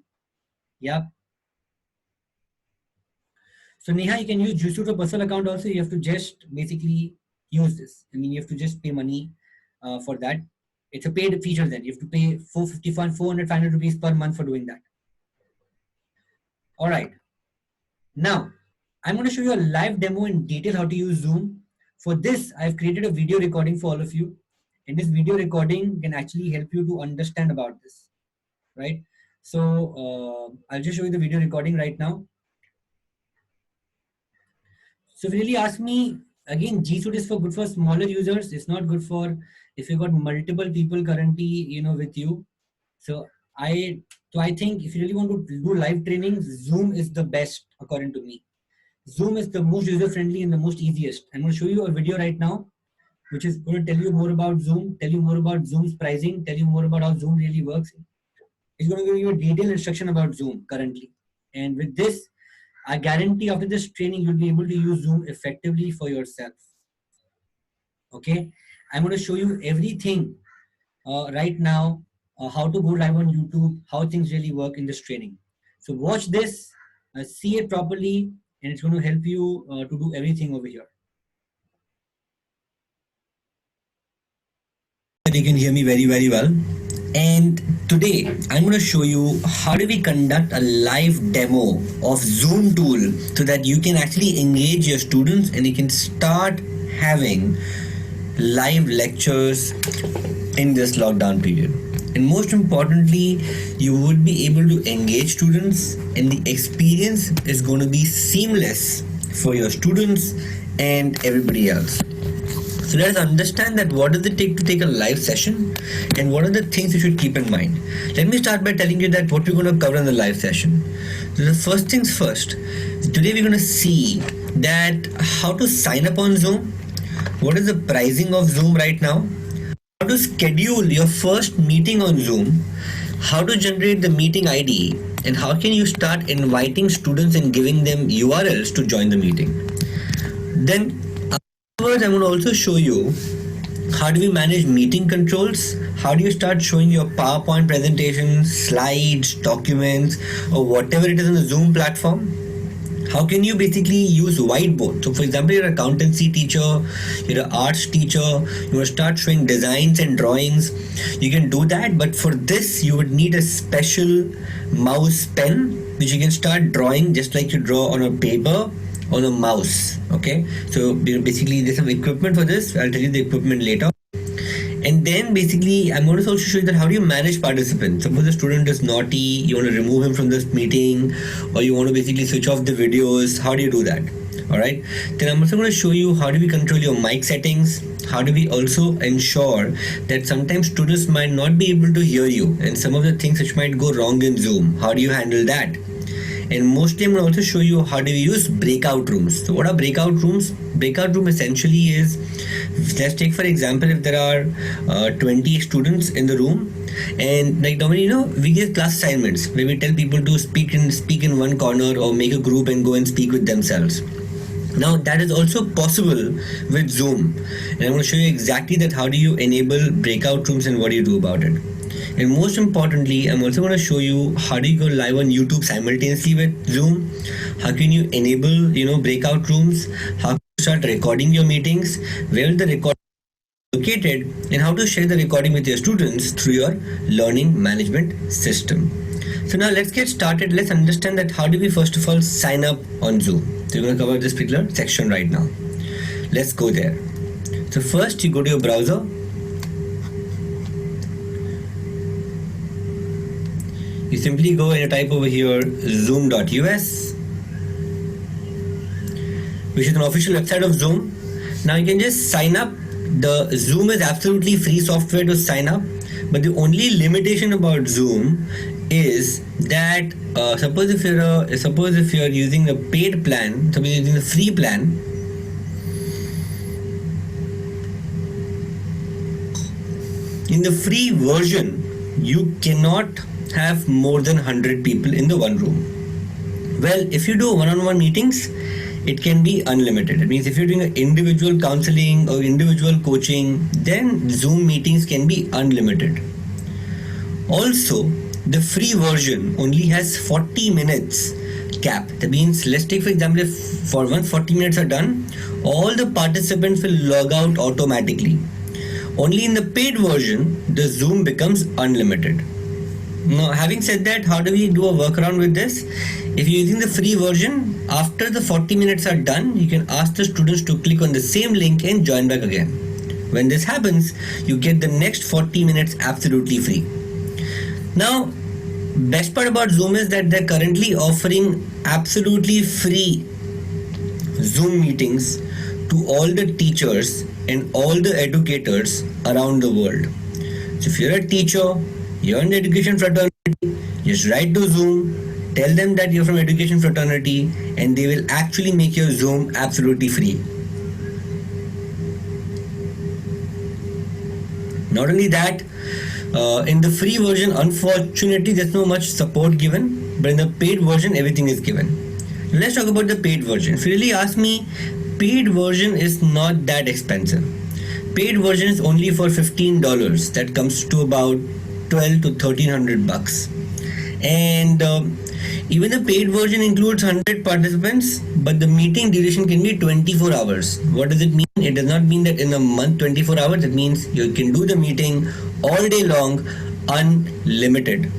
Yeah. So Neha, you can use G Suite for personal account also. You have to just basically use this. I mean, you have to just pay money for that. It's a paid feature then. You have to pay 450, 400, 500 rupees per month for doing that. All right. Now, I'm going to show you a live demo in detail how to use Zoom. For this, I've created a video recording for all of you. And this video recording can actually help you to understand about this, right? So I'll just show you the video recording right now. So if you really ask me, again, G Suite is for good for smaller users. It's not good for if you got multiple people currently, with you. So I think if you really want to do live training, Zoom is the best according to me. Zoom is the most user friendly and the most easiest. I'm going to show you a video right now, which is going to tell you more about Zoom, tell you more about Zoom's pricing, tell you more about how Zoom really works. It's going to give you a detailed instruction about Zoom currently. And with this, I guarantee after this training, you'll be able to use Zoom effectively for yourself. Okay. I'm going to show you everything right now, how to go live on YouTube, how things really work in this training. So watch this, see it properly, and it's going to help you to do everything over here. You can hear me very, very well. And today I'm going to show you how do we conduct a live demo of Zoom tool so that you can actually engage your students and you can start having live lectures in this lockdown period. And most importantly, you would be able to engage students and the experience is going to be seamless for your students and everybody else. So let us understand that what does it take to take a live session and what are the things you should keep in mind. Let me start by telling you that what we're going to cover in the live session. So the first things first, today we're going to see that how to sign up on Zoom, what is the pricing of Zoom right now, how to schedule your first meeting on Zoom, how to generate the meeting ID, and how can you start inviting students and giving them URLs to join the meeting. Then afterwards, I'm going to also show you how do we manage meeting controls, how do you start showing your PowerPoint presentations, slides, documents, or whatever it is on the Zoom platform. How can you basically use whiteboard? So for example, you're an accountancy teacher, you're an arts teacher, you want to start showing designs and drawings. You can do that, but for this, you would need a special mouse pen, which you can start drawing just like you draw on a paper, on a mouse. Okay, so basically there's some equipment for this. I'll tell you the equipment later. And then basically I'm going to also show you that how do you manage participants. Suppose a student is naughty, you want to remove him from this meeting, or you want to basically switch off the videos. How do you do that? All right. Then I'm also going to show you how do we control your mic settings. How do we also ensure that sometimes students might not be able to hear you and some of the things which might go wrong in Zoom. How do you handle that? And mostly I'm going to also show you how do we use breakout rooms. So what are breakout rooms? Breakout room essentially is, let's take for example, if there are 20 students in the room, and like normally, we give class assignments where we tell people to speak in one corner or make a group and go and speak with themselves. Now that is also possible with Zoom, and I'm going to show you exactly that how do you enable breakout rooms and what do you do about it. And most importantly, I'm also going to show you how do you go live on YouTube simultaneously with Zoom. How can you enable, breakout rooms? How can you start recording your meetings? Where will the recording be located? And how to share the recording with your students through your learning management system. So now let's get started. Let's understand that how do we first of all sign up on Zoom. So we're going to cover this particular section right now. Let's go there. So first you go to your browser. You simply go and you type over here zoom.us, which is an official website of Zoom. Now you can just sign up. The Zoom is absolutely free software to sign up, but the only limitation about Zoom is that suppose if you're using a paid plan, suppose you're using a free plan. In the free version, you cannot have more than 100 people in the one room. Well, if you do one-on-one meetings, it can be unlimited. It means if you're doing an individual counseling or individual coaching, then Zoom meetings can be unlimited. Also, the free version only has 40 minutes cap. That means, let's take for example, if for once 40 minutes are done, all the participants will log out automatically. Only in the paid version, the Zoom becomes unlimited. Now, having said that, how do we do a workaround with this? If you're using the free version, after the 40 minutes are done, you can ask the students to click on the same link and join back again. When this happens, you get the next 40 minutes absolutely free. Now, best part about Zoom is that they're currently offering absolutely free Zoom meetings to all the teachers and all the educators around the world. So if you're a teacher, you're in the education fraternity, just write to Zoom, tell them that you're from education fraternity, and they will actually make your Zoom absolutely free. Not only that, in the free version, unfortunately, there's no much support given, but in the paid version, everything is given. Let's talk about the paid version. If you really ask me, paid version is not that expensive. Paid version is only for $15. That comes to about 12 to 1300 bucks. And even the paid version includes 100 participants, but the meeting duration can be 24 hours. What does it mean? It does not mean that in a month 24 hours. It means you can do the meeting all day long, unlimited.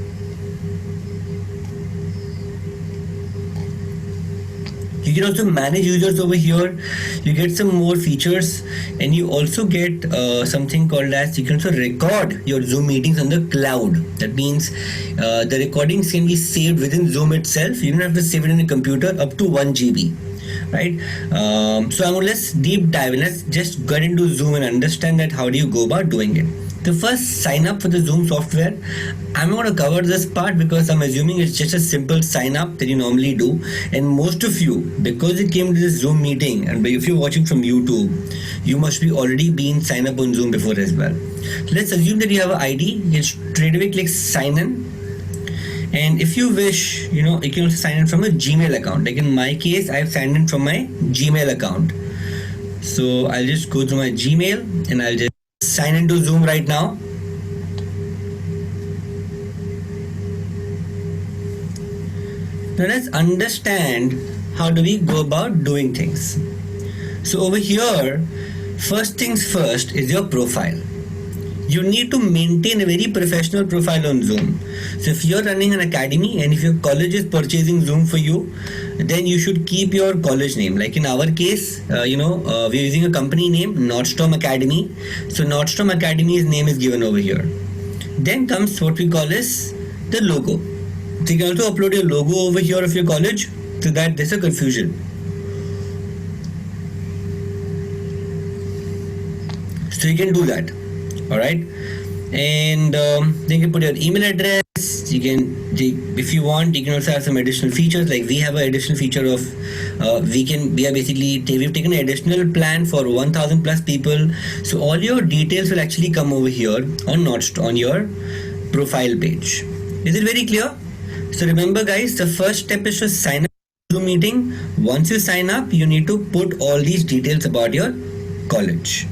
You can also manage users over here. You get some more features, and you also get something called as, you can also record your Zoom meetings on the cloud. That means the recordings can be saved within Zoom itself. You don't have to save it in a computer up to 1 GB. Right? So let's deep dive and let's just get into Zoom and understand that how do you go about doing it. The first sign up for the Zoom software, I'm not going to cover this part because I'm assuming it's just a simple sign up that you normally do, and most of you, because it came to this Zoom meeting, and if you're watching from YouTube, you must be already been signed up on Zoom before as well. Let's assume that you have an ID. You straight away click sign in, and if you wish, you can also sign in from a Gmail account. Like in my case, I've signed in from my Gmail account. So I'll just go to my Gmail and I'll just sign into Zoom right now. Now let's understand how do we go about doing things. So over here, first things first is your profile. You need to maintain a very professional profile on Zoom. So if you're running an academy and if your college is purchasing Zoom for you, then you should keep your college name. Like in our case, we're using a company name, Nordstrom Academy. So Nordstrom Academy's name is given over here. Then comes what we call as the logo. So you can also upload your logo over here of your college so that there's a confusion. So you can do that. All right, and then you can put your email address. You can, if you want, you can also have some additional features. Like we have an additional feature of we've taken an additional plan for 1,000 plus people. So all your details will actually come over here on your profile page. Is it very clear? So remember, guys, the first step is to sign up to Zoom meeting. Once you sign up, you need to put all these details about your college.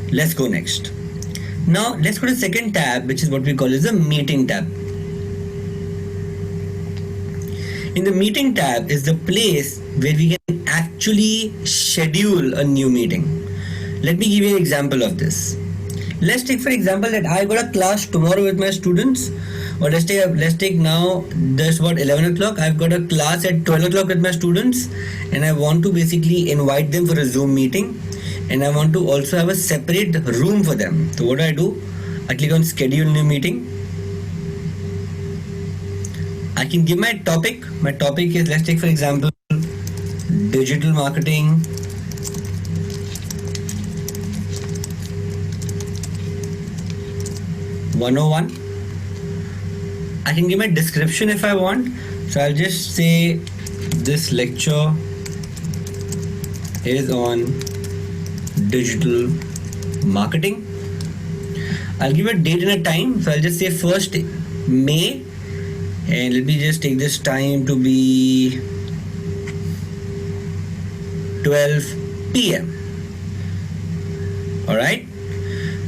Let's go next. Now let's go to the second tab, which is what we call as the meeting tab. In the meeting tab is the place where we can actually schedule a new meeting. Let me give you an example of this. Let's take for example that I got a class tomorrow with my students, or let's take now there's about 11 o'clock. I've got a class at 12 o'clock with my students, and I want to basically invite them for a Zoom meeting. And I want to also have a separate room for them. So what do? I click on schedule new meeting. I can give my topic. My topic is, let's take for example, digital marketing. (101). I can give my description if I want. So I'll just say this lecture is on digital marketing. I'll give a date and a time. So I'll just say 1st May, and let me just take this time to be 12 p.m. Alright.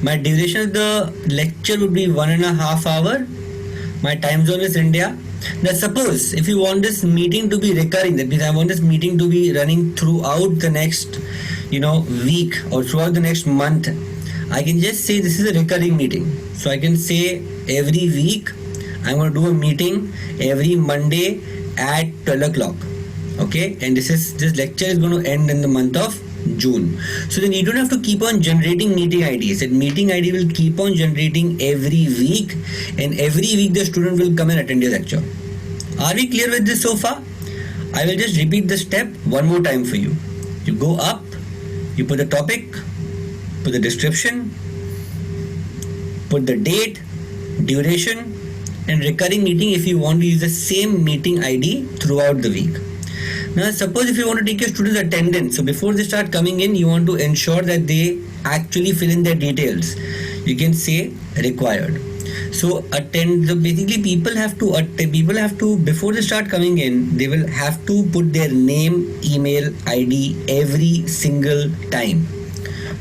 My duration of the lecture would be 1.5 hours. My time zone is India. Now suppose if you want this meeting to be recurring, that means I want this meeting to be running throughout the next week or throughout the next month, I can just say this is a recurring meeting. So I can say every week I'm going to do a meeting every Monday at 12 o'clock. Okay, and this lecture is going to end in the month of June. So then you don't have to keep on generating meeting IDs. That meeting ID will keep on generating every week, and every week the student will come and attend your lecture. Are we clear with this so far? I will just repeat the step one more time for you. You go up, you put the topic, put the description, put the date, duration, and recurring meeting if you want to use the same meeting ID throughout the week. Now suppose if you want to take your students' attendance, so before they start coming in, you want to ensure that they actually fill in their details. You can say required. So basically people have to before they start coming in, they will have to put their name, email, ID every single time.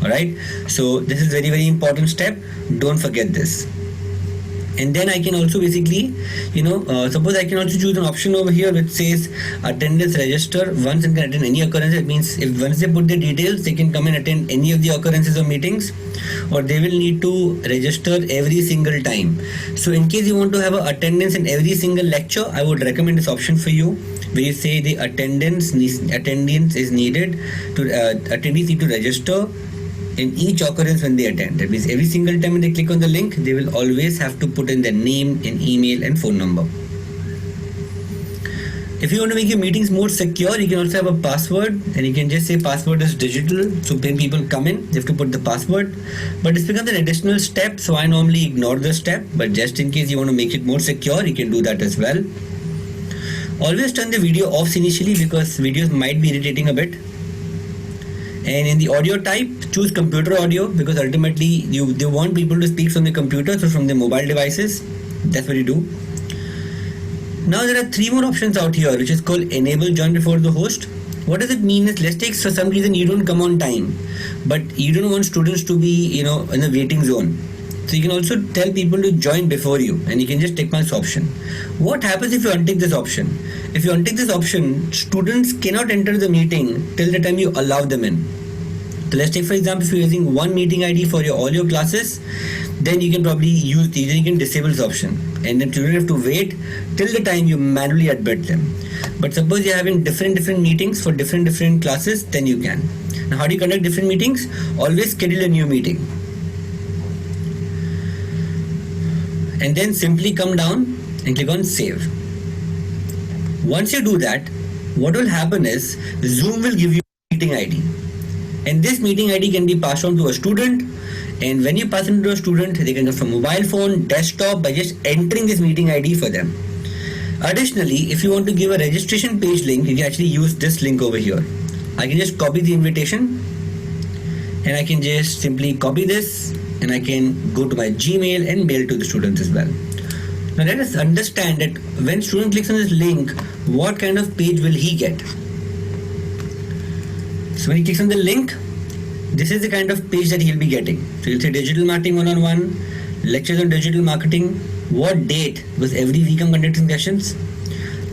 Alright, so this is very, very important step. Don't forget this. And then I can also basically, suppose I can also choose an option over here which says attendance register once and can attend any occurrence. It means if once they put their details, they can come and attend any of the occurrences or meetings, or they will need to register every single time. So in case you want to have an attendance in every single lecture, I would recommend this option for you, where you say the attendance is needed to attendees need to register in each occurrence when they attend. That means every single time when they click on the link, they will always have to put in their name and email and phone number. If you want to make your meetings more secure, you can also have a password, and you can just say password is digital. So when people come in, they have to put the password. But this becomes an additional step, so I normally ignore the step. But just in case you want to make it more secure, you can do that as well. Always turn the video off initially because videos might be irritating a bit. And in the audio type, choose computer audio because ultimately they want people to speak from the computer, so from their mobile devices. That's what you do. Now there are 3 more options out here, which is called enable join before the host. What does it mean is, let's take for some reason you don't come on time, but you don't want students to be in a waiting zone. So you can also tell people to join before you, and you can just take this option. What happens if you untick this option? If you untick this option, students cannot enter the meeting till the time you allow them in. So let's take for example, if you're using one meeting ID for all your classes, then you can disable this option, and then students have to wait till the time you manually admit them. But suppose you're having different meetings for different classes, then you can. Now how do you conduct different meetings? Always schedule a new meeting, and then simply come down and click on save. Once you do that, what will happen is Zoom will give you a meeting ID, and this meeting ID can be passed on to a student. And when you pass it to a student, they can go from mobile phone, desktop, by just entering this meeting ID for them. Additionally, if you want to give a registration page link, you can actually use this link over here. I can just copy the invitation, and I can just simply copy this, and I can go to my Gmail and mail to the students as well. Now let us understand that when student clicks on this link, what kind of page will he get? So when he clicks on the link, this is the kind of page that he'll be getting. So you'll say digital marketing 101, lectures on digital marketing, what date, because every week I'm conducting sessions.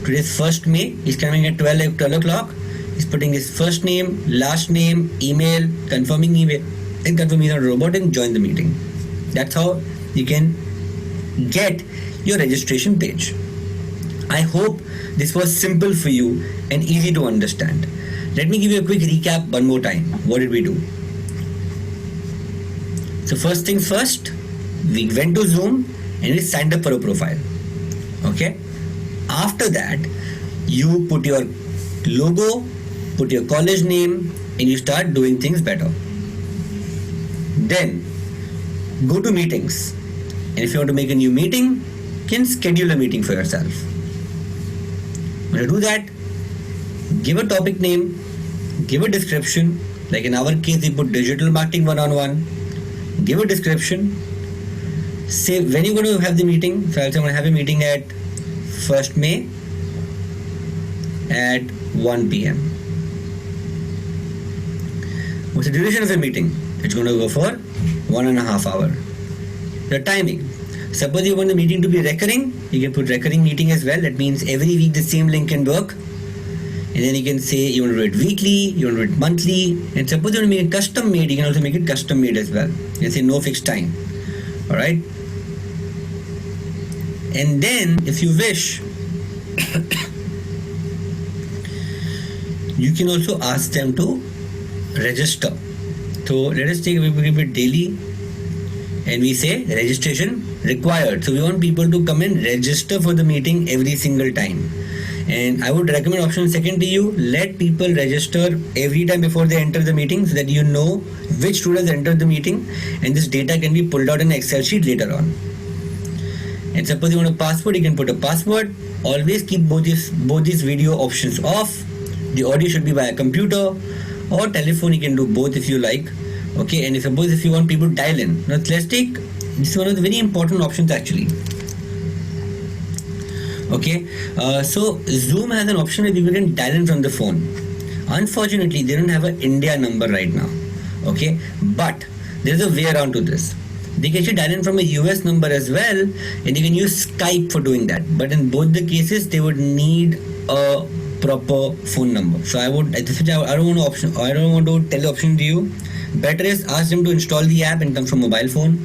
Today is 1st May, he's coming at 12 o'clock, he's putting his first name, last name, email, confirming email, and confirming he's not a robot, and join the meeting. That's how you can get your registration page. I hope this was simple for you and easy to understand. Let me give you a quick recap one more time. What did we do? So first things first, we went to Zoom and we signed up for a profile. Okay. After that, you put your logo, put your college name, and you start doing things better. Then go to meetings. And if you want to make a new meeting, can schedule a meeting for yourself. When you do that, give a topic name, give a description. Like in our case, we put digital marketing one-on-one. Give a description. Say when you're going to have the meeting. So I'll say I'm going to have a meeting at 1st May at 1 p.m. What's the duration of the meeting? It's going to go for 1.5 hours. The timing. Suppose you want the meeting to be recurring, you can put recurring meeting as well. That means every week the same link can work. And then you can say you want to do it weekly, you want to do it monthly. And suppose you want to make it custom made, you can also make it custom made as well. You can say no fixed time. Alright. And then if you wish, you can also ask them to register. So let us take a bit daily. And we say registration required. So we want people to come and register for the meeting every single time. And I would recommend option second to you. Let people register every time before they enter the meeting so that you know which students entered the meeting, and this data can be pulled out in an Excel sheet later on. And suppose you want a password, you can put a password. Always keep both these video options off. The audio should be by a computer or telephone. You can do both if you like. Okay, and suppose if you want people to dial in. Now let's take, this is one of the very important options actually. Okay, so Zoom has an option where people can dial in from the phone. Unfortunately, they don't have an India number right now. Okay, but there's a way around to this. They can actually dial in from a US number as well, and you can use Skype for doing that. But in both the cases, they would need a proper phone number. So I don't want to tell the option to you. Better is ask them to install the app and come from mobile phone.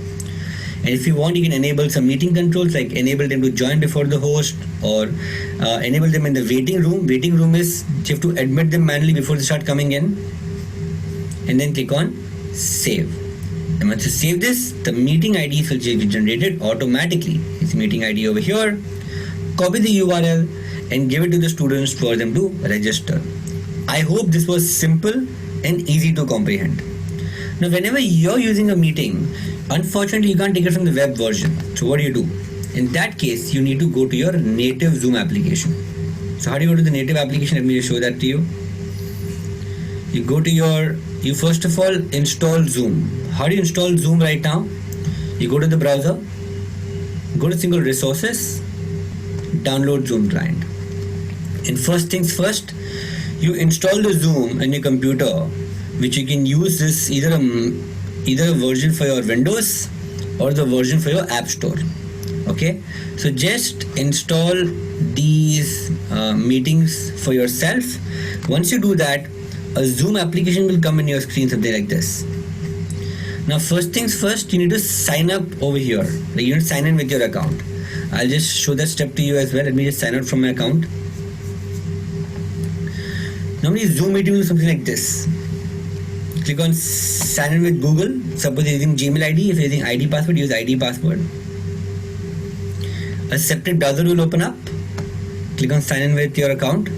And if you want, you can enable some meeting controls, like enable them to join before the host, or enable them in the waiting room. Waiting room is you have to admit them manually before they start coming in. And then click on save. And once you save this, the meeting IDs will be generated automatically. It's meeting ID over here. Copy the URL and give it to the students for them to register. I hope this was simple and easy to comprehend. Now, whenever you're using a meeting, unfortunately, you can't take it from the web version. So what do? In that case, you need to go to your native Zoom application. So how do you go to the native application? Let me just show that to you. You first of all install Zoom. How do you install Zoom right now? You go to the browser, go to single resources, download Zoom client. And first things first, you install the Zoom on your computer, which you can use this either a version for your Windows or the version for your App Store. Okay, so just install these meetings for yourself. Once you do that, a Zoom application will come in your screen, something like this. Now first things first, you need to sign up over here. Like you need to sign in with your account. I'll just show that step to you as well. Let me just sign out from my account. Normally Zoom meeting will do something like this. Click on sign in with Google. Suppose you're using Gmail ID. If you're using ID password, use ID password. A separate browser will open up. Click on sign in with your account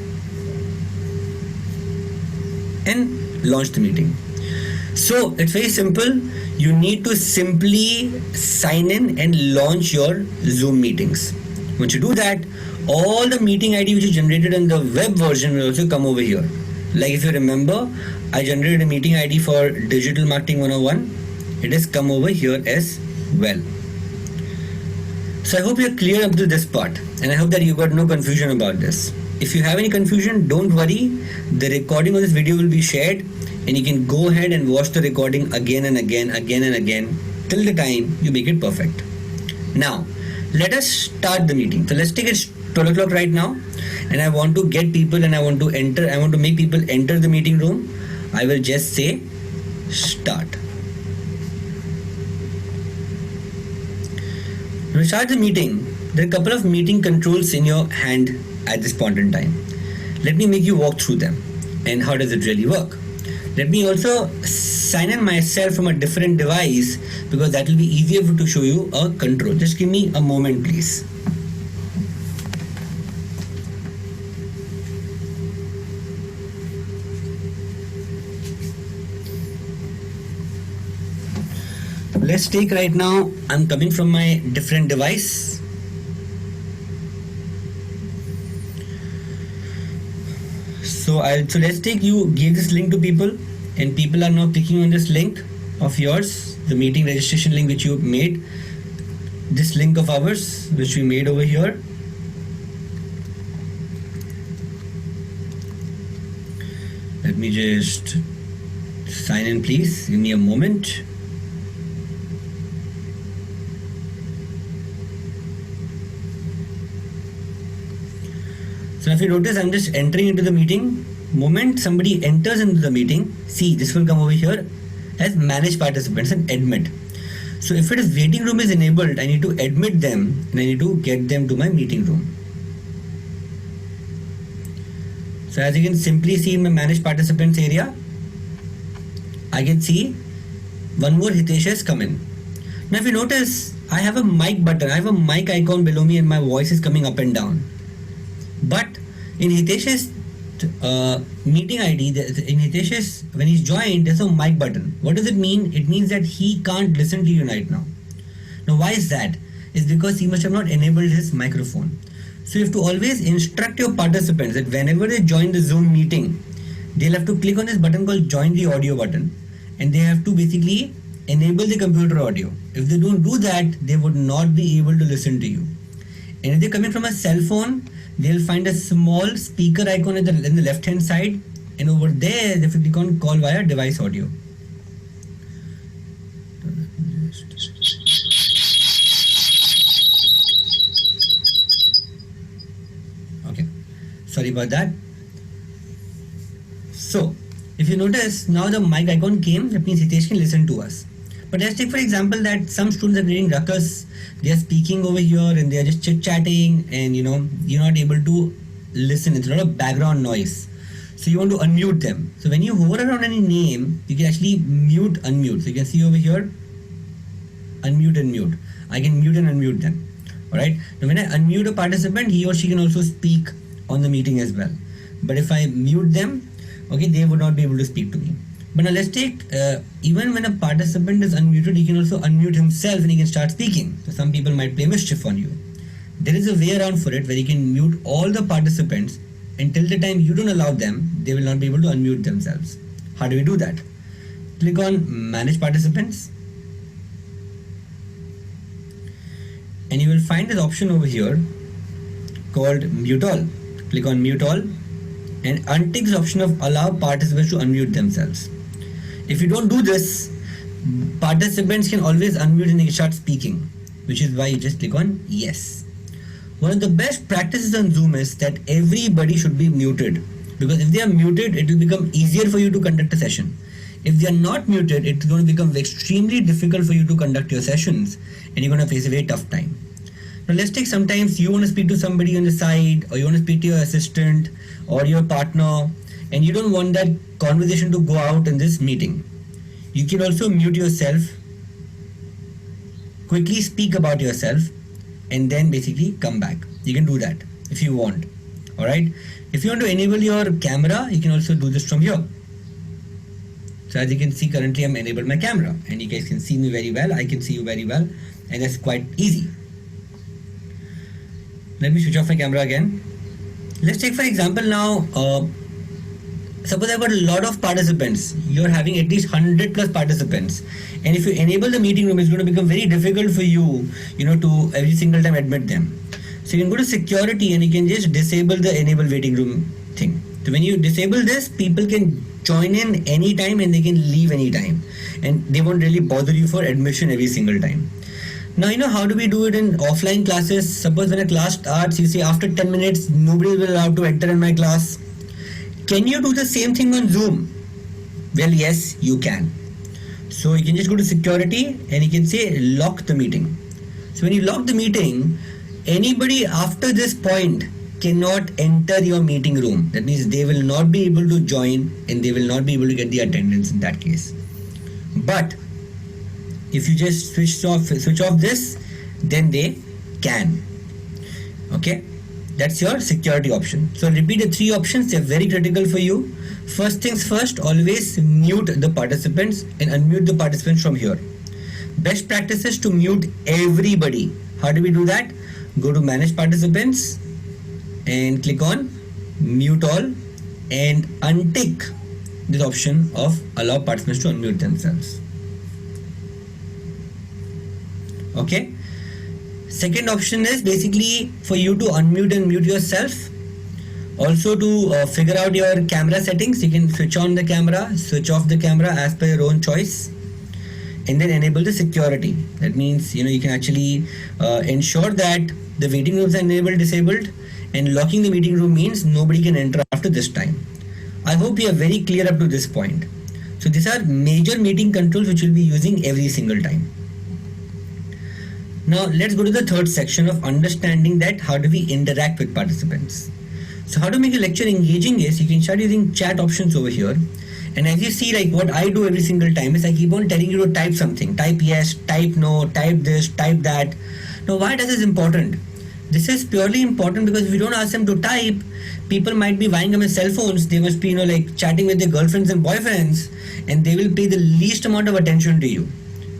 and launch the meeting. So it's very simple. You need to simply sign in and launch your Zoom meetings. Once you do that, all the meeting ID which is generated in the web version will also come over here. Like if you remember, I generated a meeting ID for Digital Marketing 101. It has come over here as well. So I hope you're clear up to this part, and I hope that you got no confusion about this. If you have any confusion, don't worry. The recording of this video will be shared, and you can go ahead and watch the recording again and again till the time you make it perfect. Now, let us start the meeting. So let's take it 12 o'clock right now, and I want to get people and I want to make people enter the meeting room. I will just say start. To start the meeting, there are a couple of meeting controls in your hand at this point in time. Let me make you walk through them and how does it really work. Let me also sign in myself from a different device because that will be easier to show you a control. Just give me a moment, please. Let's take right now, I'm coming from my different device. So let's take you gave this link to people, and people are now clicking on this link of yours, the meeting registration link which you made, this link of ours which we made over here. Let me just sign in, please. Give me a moment. So if you notice, I'm just entering into the meeting. Moment somebody enters into the meeting, see, this will come over here as manage participants and admit. So if it is waiting room is enabled, I need to admit them and I need to get them to my meeting room. So as you can simply see in my manage participants area, I can see one more Hitesh has come in. Now if you notice, I have a mic button, I have a mic icon below me and my voice is coming up and down. But in Hitesh's meeting ID, in Hitesh's, when he's joined, there's a mic button. What does it mean? It means that he can't listen to you right now. Now why is that? It's because he must have not enabled his microphone. So you have to always instruct your participants that whenever they join the Zoom meeting, they'll have to click on this button called join the audio button, and they have to basically enable the computer audio. If they don't do that, they would not be able to listen to you. And if they're coming from a cell phone, they'll find a small speaker icon in the left hand side, and over there they click on call via device audio. Okay, sorry about that. So if you notice, now the mic icon came, that means Hitesh can listen to us. But let's take for example that some students are reading ruckus, they are speaking over here and they are just chit-chatting, and you're not able to listen. It's a lot of background noise. So you want to unmute them. So when you hover around any name, you can actually mute, unmute. So you can see over here, unmute and mute. I can mute and unmute them. Alright. Now when I unmute a participant, he or she can also speak on the meeting as well. But if I mute them, okay, they would not be able to speak to me. But now let's take, even when a participant is unmuted, he can also unmute himself and he can start speaking. So some people might play mischief on you. There is a way around for it where you can mute all the participants until the time you don't allow them, they will not be able to unmute themselves. How do we do that? Click on manage participants. And you will find this option over here called mute all. Click on mute all and untick this option of allow participants to unmute themselves. If you don't do this, participants can always unmute and they can start speaking, which is why you just click on yes. One of the best practices on Zoom is that everybody should be muted, because if they are muted, it will become easier for you to conduct a session. If they are not muted, it's going to become extremely difficult for you to conduct your sessions and you're going to face a very tough time. Now let's take, sometimes you want to speak to somebody on the side, or you want to speak to your assistant or your partner, and you don't want that conversation to go out in this meeting. You can also mute yourself, quickly speak about yourself, and then basically come back. You can do that if you want. Alright. If you want to enable your camera, you can also do this from here. So as you can see, currently I'm enabled my camera and you guys can see me very well. I can see you very well, and that's quite easy. Let me switch off my camera again. Let's take for example now, suppose I've got a lot of participants. You're having at least 100 plus participants, and if you enable the meeting room, it's going to become very difficult for you, to every single time admit them. So you can go to security and you can just disable the enable waiting room thing. So when you disable this, people can join in anytime and they can leave anytime, and they won't really bother you for admission every single time. Now, how do we do it in offline classes? Suppose when a class starts, you say after 10 minutes, nobody will allow to enter in my class. Can you do the same thing on Zoom? Well, yes, you can. So you can just go to security and you can say lock the meeting. So when you lock the meeting, anybody after this point cannot enter your meeting room. That means they will not be able to join and they will not be able to get the attendance in that case. But if you just switch off this, then they can. Okay, that's your security option. So repeat the three options, they're very critical for you. First things first, always mute the participants and unmute the participants from here. Best practice is to mute everybody. How do we do that? Go to manage participants and click on mute all and untick this option of allow participants to unmute themselves. Okay. Second option is basically for you to unmute and mute yourself. Also to figure out your camera settings, you can switch on the camera, switch off the camera as per your own choice, and then enable the security. That means you can actually ensure that the waiting rooms are enabled, disabled, and locking the meeting room means nobody can enter after this time. I hope we are very clear up to this point. So these are major meeting controls which we'll be using every single time. Now let's go to the third section of understanding that how do we interact with participants. So how to make a lecture engaging is you can start using chat options over here. And as you see, like what I do every single time is I keep on telling you to type something. Type yes, type no, type this, type that. Now why does this important? This is purely important because if you don't ask them to type, people might be buying them cell phones. They must be, like chatting with their girlfriends and boyfriends, and they will pay the least amount of attention to you,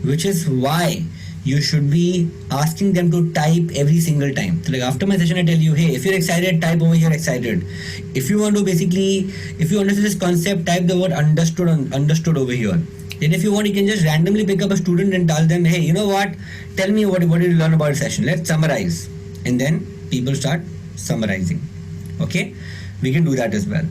which is why you should be asking them to type every single time. So like after my session, I tell you, hey, if you're excited, type over here excited. If you want to if you understand this concept, type the word understood over here. Then if you want, you can just randomly pick up a student and tell them, hey, you know what? Tell me what did you learn about the session? Let's summarize. And then people start summarizing. Okay? We can do that as well.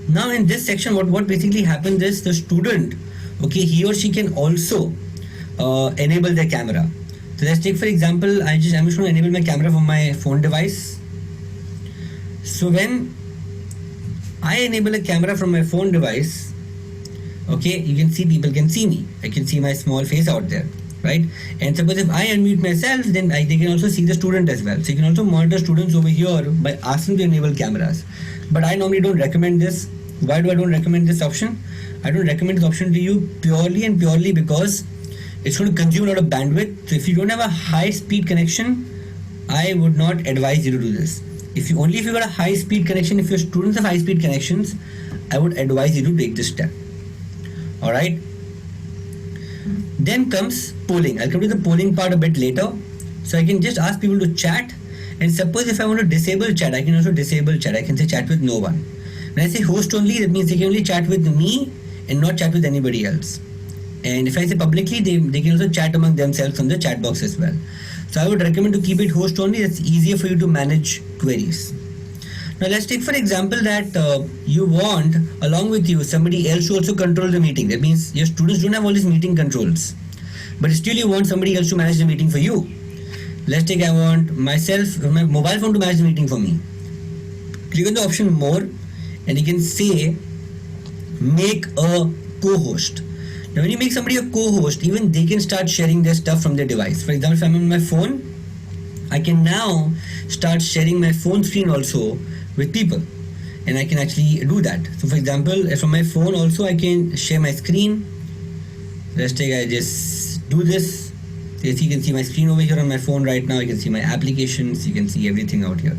Now in this section, what basically happens is the student, okay, he or she can also enable their camera. So let's take for example, I'm just going to enable my camera from my phone device. So when I enable a camera from my phone device, okay, you can see people can see me. I can see my small face out there, right? And suppose if I unmute myself, then they can also see the student as well. So you can also monitor students over here by asking to enable cameras. But I normally don't recommend this. Why do I don't recommend this option? I don't recommend this option to you purely because it's going to consume a lot of bandwidth. So if you don't have a high speed connection, I would not advise you to do this. If you got a high speed connection, if your students have high speed connections, I would advise you to take this step. All right. Then comes polling. I'll come to the polling part a bit later. So I can just ask people to chat. And suppose if I want to disable chat, I can also disable chat. I can say chat with no one. When I say host only, that means they can only chat with me and not chat with anybody else. And if I say publicly, they can also chat among themselves on the chat box as well. So I would recommend to keep it host only. That's easier for you to manage queries. Now let's take for example that you want along with you somebody else to also control the meeting. That means your students don't have all these meeting controls, but still you want somebody else to manage the meeting for you. Let's take I want my mobile phone to manage the meeting for me. Click on the option more and you can say make a co-host. Now when you make somebody a co-host, even they can start sharing their stuff from their device. For example, if I'm on my phone, I can now start sharing my phone screen also with people, and I can actually do that. So for example, from my phone also I can share my screen. Let's take I just do this. Yes, you can see my screen over here on my phone right now. You can see my applications, you can see everything out here,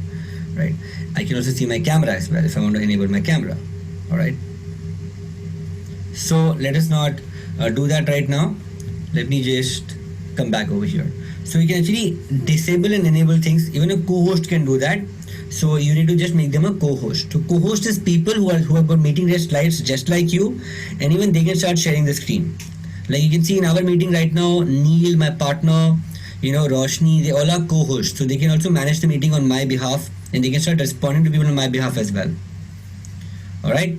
right? I can also see my camera as well if I want to enable my camera. All right, so let us not do that right now. Let me just come back over here. So you can actually disable and enable things. Even a co-host can do that. So you need to just make them a co-host. So co-host is people who have got meeting slides just like you, and even they can start sharing the screen. Like you can see in our meeting right now, Neil, my partner, Roshni, they all are co-hosts. So they can also manage the meeting on my behalf, and they can start responding to people on my behalf as well. All right.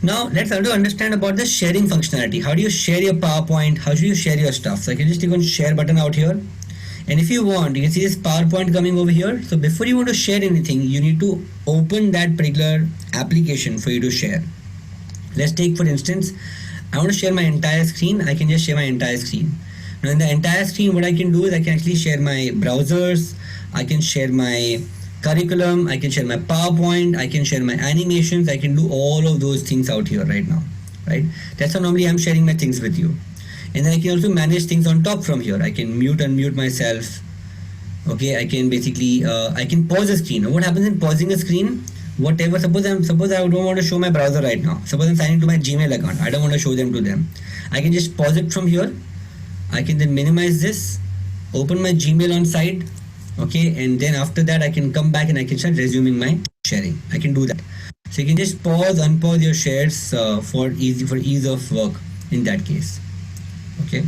Now let's try to understand about the sharing functionality. How do you share your PowerPoint? How should you share your stuff? So I can just click on share button out here. And if you want, you can see this PowerPoint coming over here. So before you want to share anything, you need to open that particular application for you to share. Let's take for instance, I want to share my entire screen. I can just share my entire screen. Now in the entire screen, what I can do is I can actually share my browsers. I can share my curriculum, I can share my PowerPoint, I can share my animations, I can do all of those things out here right now, right? That's how normally I'm sharing my things with you. And then I can also manage things on top from here. I can mute, unmute myself. Okay, I can basically, I can pause a screen. Now what happens in pausing a screen? Whatever, suppose I don't want to show my browser right now. Suppose I'm signing to my Gmail account. I don't want to show them to them. I can just pause it from here. I can then minimize this, open my Gmail on side. Okay, and then after that I can come back and I can start resuming my sharing. I can do that. So you can just pause, unpause your shares for ease of work in that case. Okay.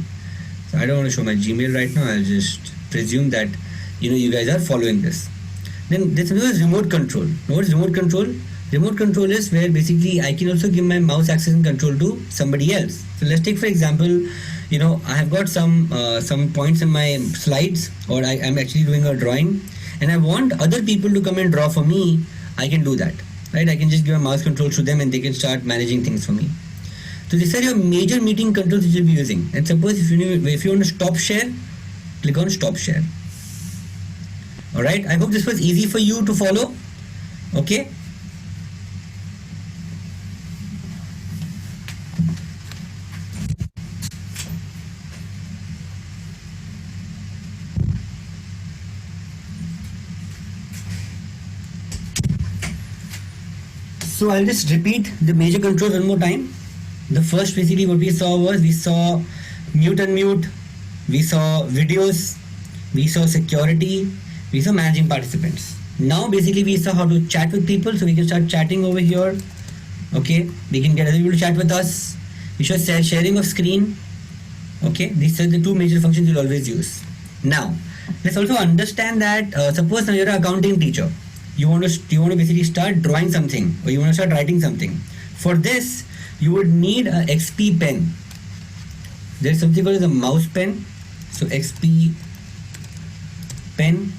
So I don't want to show my Gmail right now. I'll just presume that you guys are following this. Then this is remote control. Now what is remote control? Remote control is where basically I can also give my mouse access and control to somebody else. So let's take for example, I have got some points in my slides, or I'm actually doing a drawing, and I want other people to come and draw for me. I can do that, right? I can just give a mouse control to them and they can start managing things for me. So these are your major meeting controls that you'll be using. And suppose if you want to stop share, click on stop share. All right. I hope this was easy for you to follow. Okay. So I'll just repeat the major controls one more time. The first basically what we saw was we saw mute unmute, we saw videos, we saw security, we saw managing participants. Now basically we saw how to chat with people, so we can start chatting over here. Okay, we can get other people to chat with us. We saw sharing of screen. Okay, these are the two major functions you'll always use. Now let's also understand that suppose now you're an accounting teacher. You want to basically start drawing something, or you want to start writing something. For this, you would need a XP pen. There's something called as a mouse pen. So XP pen.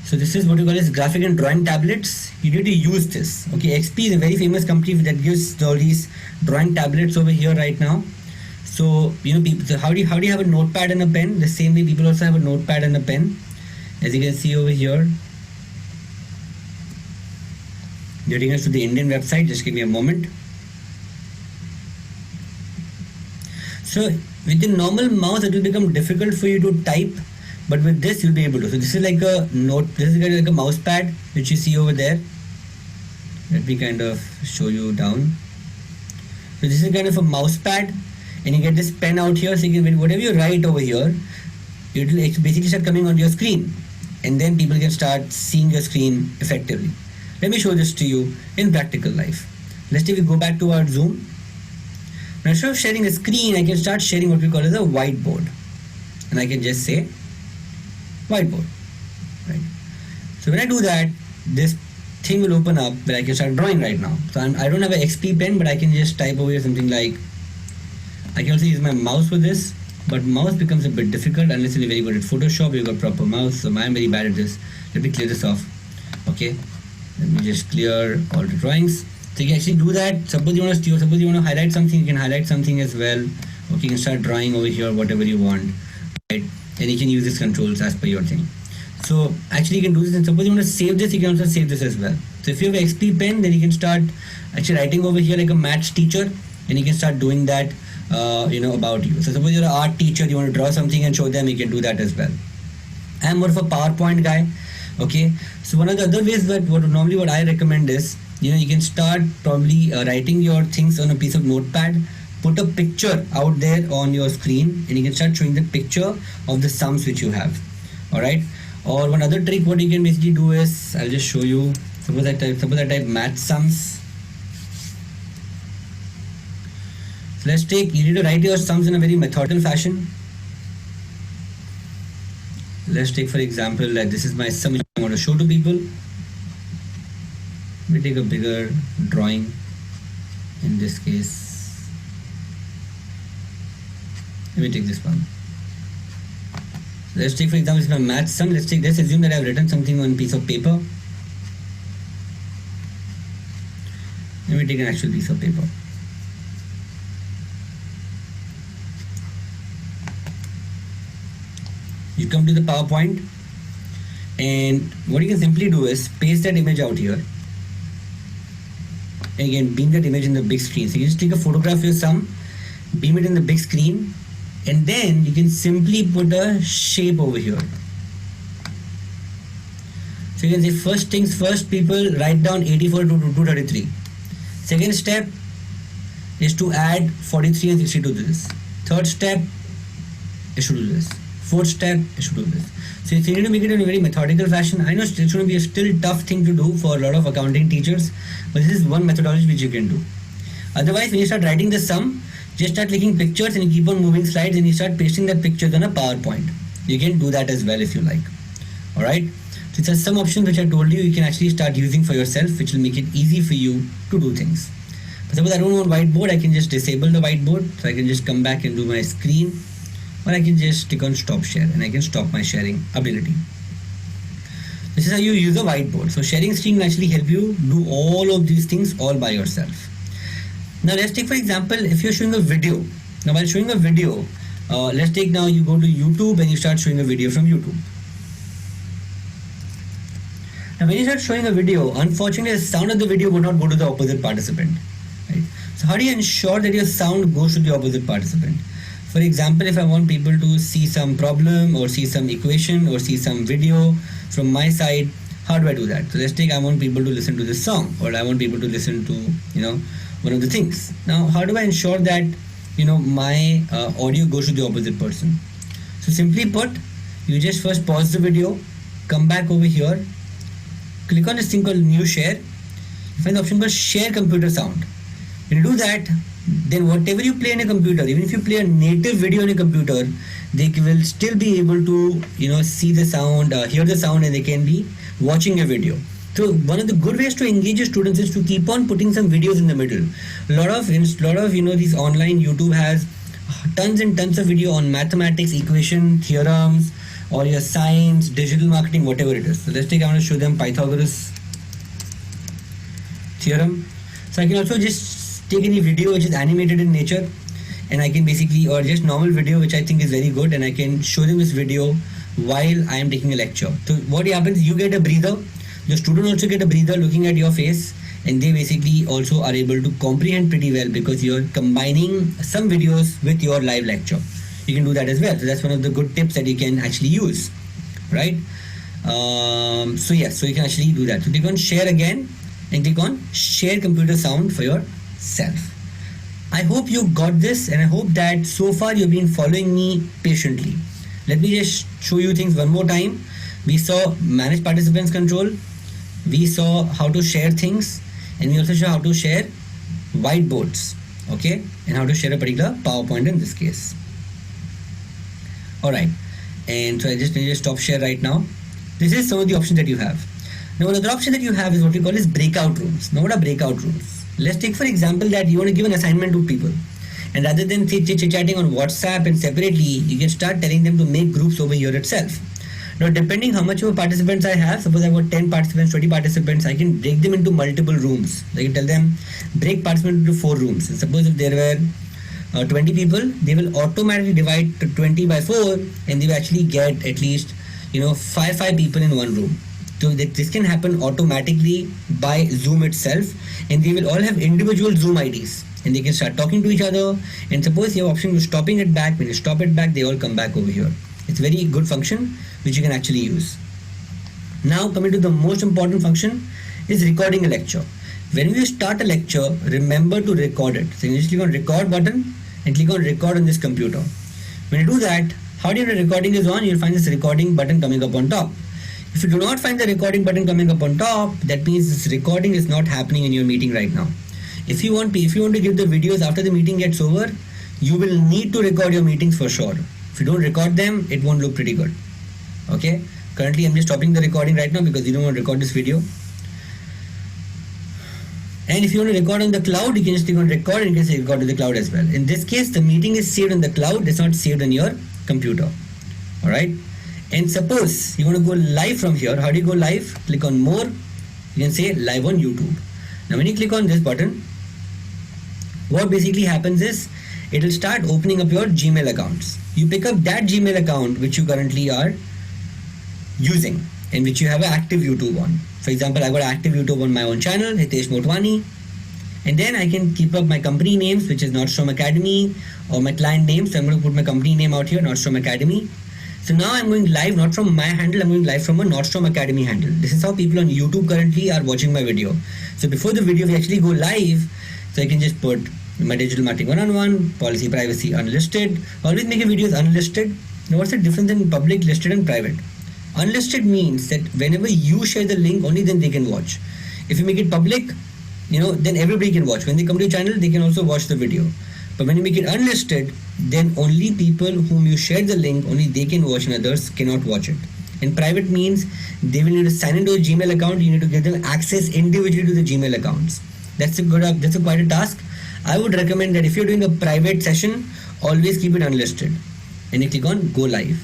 So this is what you call as graphic and drawing tablets. You need to use this. Okay, XP is a very famous company that gives all these drawing tablets over here right now. So people, so how do you have a notepad and a pen? The same way people also have a notepad and a pen. As you can see over here. They're taking us to the Indian website. Just give me a moment. So with the normal mouse, it will become difficult for you to type, but with this, you'll be able to. So this is like a note. This is like a mouse pad, which you see over there. Let me kind of show you down. So this is kind of a mouse pad, and you get this pen out here. So you can, whatever you write over here, it will basically start coming on your screen, and then people can start seeing your screen effectively. Let me show this to you in practical life. Let's say we go back to our Zoom. Now instead of sharing a screen, I can start sharing what we call as a whiteboard. And I can just say whiteboard. Right. So when I do that, this thing will open up where I can start drawing right now. So I don't have an XP pen, but I can just type over here something like, I can also use my mouse for this, but mouse becomes a bit difficult unless you're very good at Photoshop, you've got proper mouse. So I'm very bad at this. Let me clear this off. Okay. Let me just clear all the drawings. So you can actually do that. Suppose you want to highlight something, you can highlight something as well. Okay, you can start drawing over here whatever you want, right? And you can use these controls as per your thing. So actually you can do this, and suppose you want to save this, you can also save this as well. So if you have an XP pen, then you can start actually writing over here like a maths teacher, and you can start doing that about you. So suppose you're an art teacher, you want to draw something and show them, you can do that as well. I'm more of a PowerPoint guy. Okay, so one of the other ways that what I recommend is, you can start probably writing your things on a piece of notepad, put a picture out there on your screen, and you can start showing the picture of the sums which you have. All right. Or one other trick, what you can basically do is, I'll just show you. Suppose I type math sums. So you need to write your sums in a very methodical fashion. Let's take for example that this is my sum which I want to show to people. Let me take a bigger drawing in this case. Let me take this one. Let's take for example this is my math sum. Let's assume that I've written something on a piece of paper. Let me take an actual piece of paper. You come to the PowerPoint, and what you can simply do is paste that image out here, and again beam that image in the big screen. So you just take a photograph of your sum, beam it in the big screen, and then you can simply put a shape over here. So you can say first things first, people write down 84 to 233. Second step is to add 43 and 60 to this. Third step is to do this. Fourth step is to do this. So if you need to make it in a very methodical fashion, I know it's going to be a still tough thing to do for a lot of accounting teachers, but this is one methodology which you can do. Otherwise, when you start writing the sum, just start clicking pictures and you keep on moving slides and you start pasting that pictures on a PowerPoint. You can do that as well if you like. Alright? So it's some options which I told you can actually start using for yourself, which will make it easy for you to do things. But suppose I don't want whiteboard, I can just disable the whiteboard. So I can just come back and do my screen, or I can just click on stop share and I can stop my sharing ability. This is how you use a whiteboard. So sharing screen will actually help you do all of these things all by yourself. Now let's take for example, if you're showing a video. Now while showing a video, let's take now you go to YouTube and you start showing a video from YouTube. Now when you start showing a video, unfortunately the sound of the video would not go to the opposite participant. Right? So how do you ensure that your sound goes to the opposite participant? For example, if I want people to see some problem or see some equation or see some video from my side, how do I do that? So let's take I want people to listen to this song, or I want people to listen to one of the things. Now how do I ensure that my audio goes to the opposite person? So simply put, you just first pause the video, come back over here, click on this thing called new share, find the option called share computer sound. When you do that, then whatever you play in a computer, even if you play a native video in a computer, they will still be able to see the sound, hear the sound, and they can be watching a video. So one of the good ways to engage your students is to keep on putting some videos in the middle. A lot of these online YouTube has tons and tons of video on mathematics, equation, theorems, or your science, digital marketing, whatever it is. So let's take, I want to show them Pythagoras theorem. So I can also just take any video which is animated in nature, and I can basically, or just normal video which I think is very good, and I can show them this video while I am taking a lecture. So what happens, you get a breather, the student also get a breather looking at your face, and they basically also are able to comprehend pretty well because you're combining some videos with your live lecture. You can do that as well. So that's one of the good tips that you can actually use, right? So you can actually do that. So click on share again and click on share computer sound for yourself. I hope you got this, and I hope that so far you've been following me patiently. Let me just show you things one more time. We saw manage participants control, we saw how to share things, and we also saw how to share whiteboards, okay, and how to share a particular PowerPoint in this case. Alright, and so I just need to stop share right now. This is some of the options that you have. Now another option that you have is what we call is breakout rooms. Now what are breakout rooms? Let's take for example that you want to give an assignment to people, and rather than chit-chatting on WhatsApp and separately, you can start telling them to make groups over here itself. Now depending how much of participants I have, suppose I've got 10 participants, 20 participants, I can break them into multiple rooms. I can tell them break participants into 4 rooms. And suppose if there were 20 people, they will automatically divide to 20 by 4, and they will actually get at least 5 people in one room. So this can happen automatically by Zoom itself, and they will all have individual Zoom IDs, and they can start talking to each other. And suppose you have option to stopping it back. When you stop it back, they all come back over here. It's a very good function which you can actually use. Now coming to the most important function is recording a lecture. When you start a lecture, remember to record it. So you just click on record button and click on record on this computer. When you do that, how do you know recording is on? You'll find this recording button coming up on top. If you do not find the recording button coming up on top, that means this recording is not happening in your meeting right now. If you want to give the videos after the meeting gets over, you will need to record your meetings for sure. If you don't record them, it won't look pretty good. Okay, currently I'm just stopping the recording right now because you don't want to record this video. And if you want to record on the cloud, you can just click on record and you can say record to the cloud as well. In this case, the meeting is saved on the cloud, it's not saved on your computer. Alright, and suppose you want to go live from here. How do you go live? Click on more, you can say live on YouTube. Now when you click on this button, what basically happens is it will start opening up your Gmail accounts. You pick up that Gmail account which you currently are using and which you have an active YouTube on. For example, I got active YouTube on my own channel, Hitesh Motwani, and then I can keep up my company names, which is Nordstrom Academy, or my client name. So I'm going to put my company name out here, Nordstrom Academy. So now I'm going live not from my handle, I'm going live from a Nordstrom Academy handle. This is how people on YouTube currently are watching my video. So before the video we actually go live, so I can just put my digital marketing 1-on-1, policy privacy unlisted. Always make your videos unlisted, Now, what's the difference in public, listed, and private? Unlisted means that whenever you share the link, only then they can watch. If you make it public, then everybody can watch. When they come to your channel, they can also watch the video. But when you make it unlisted, then only people whom you share the link, only they can watch and others cannot watch it. And private means they will need to sign into a Gmail account. You need to give them access individually to the Gmail accounts. That's a quite a task. I would recommend that if you're doing a private session, always keep it unlisted. And you click on go live.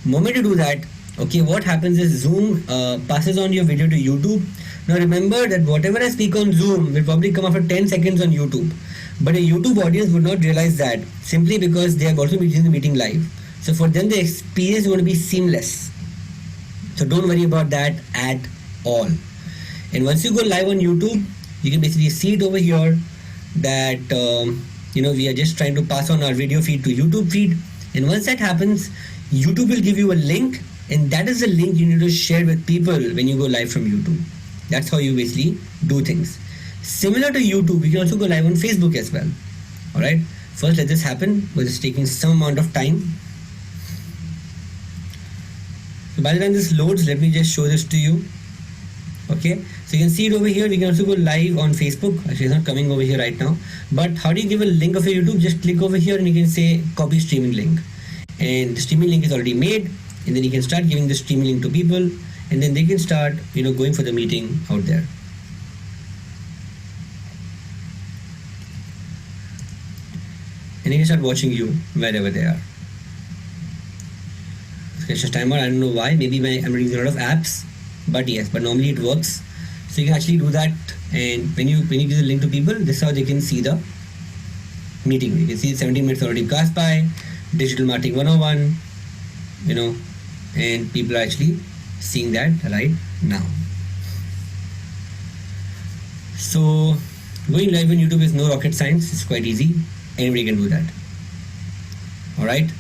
Moment you do that, okay, what happens is Zoom passes on your video to YouTube. Now remember that whatever I speak on Zoom will probably come after 10 seconds on YouTube. But a YouTube audience would not realize that simply because they have also been using the meeting live. So for them, the experience is going to be seamless. So don't worry about that at all. And once you go live on YouTube, you can basically see it over here that we are just trying to pass on our video feed to YouTube feed. And once that happens, YouTube will give you a link, and that is the link you need to share with people when you go live from YouTube. That's how you basically do things. Similar to YouTube, you can also go live on Facebook as well. All right. First, let this happen, because it's taking some amount of time. So by the time this loads, let me just show this to you. Okay, so you can see it over here. We can also go live on Facebook. Actually, it's not coming over here right now. But how do you give a link of your YouTube? Just click over here and you can say copy streaming link. And the streaming link is already made. And then you can start giving the streaming link to people. And then they can start, going for the meeting out there. And they can start watching you wherever they are. It's just timer. I don't know why. Maybe I'm using a lot of apps. But yes, but normally it works. So you can actually do that, and when you give the link to people, this is how they can see the meeting. You can see 17 minutes already passed by, digital marketing 101, and people are actually seeing that right now. So going live on YouTube is no rocket science. It's quite easy. Anybody can do that. All right.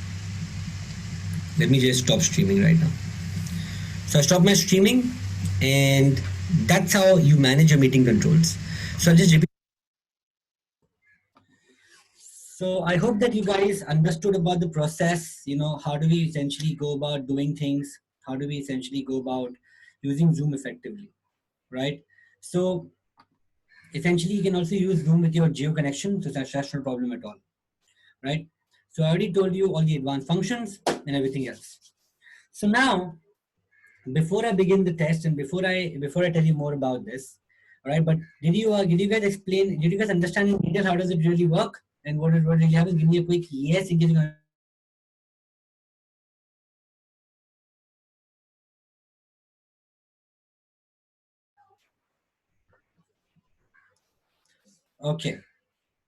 Let me just stop streaming right now. So I stop my streaming, and that's how you manage your meeting controls. So I'll just repeat. So I hope that you guys understood about the process. How do we essentially go about doing things? How do we essentially go about using Zoom effectively, right? So essentially, you can also use Zoom with your geo connection, so that's not a problem at all, right? So I already told you all the advanced functions and everything else. So now, before I begin the test and before I tell you more about this, all right, but did you guys understand in detail how does it really work and what really happens? Give me a quick yes in case you can. Okay,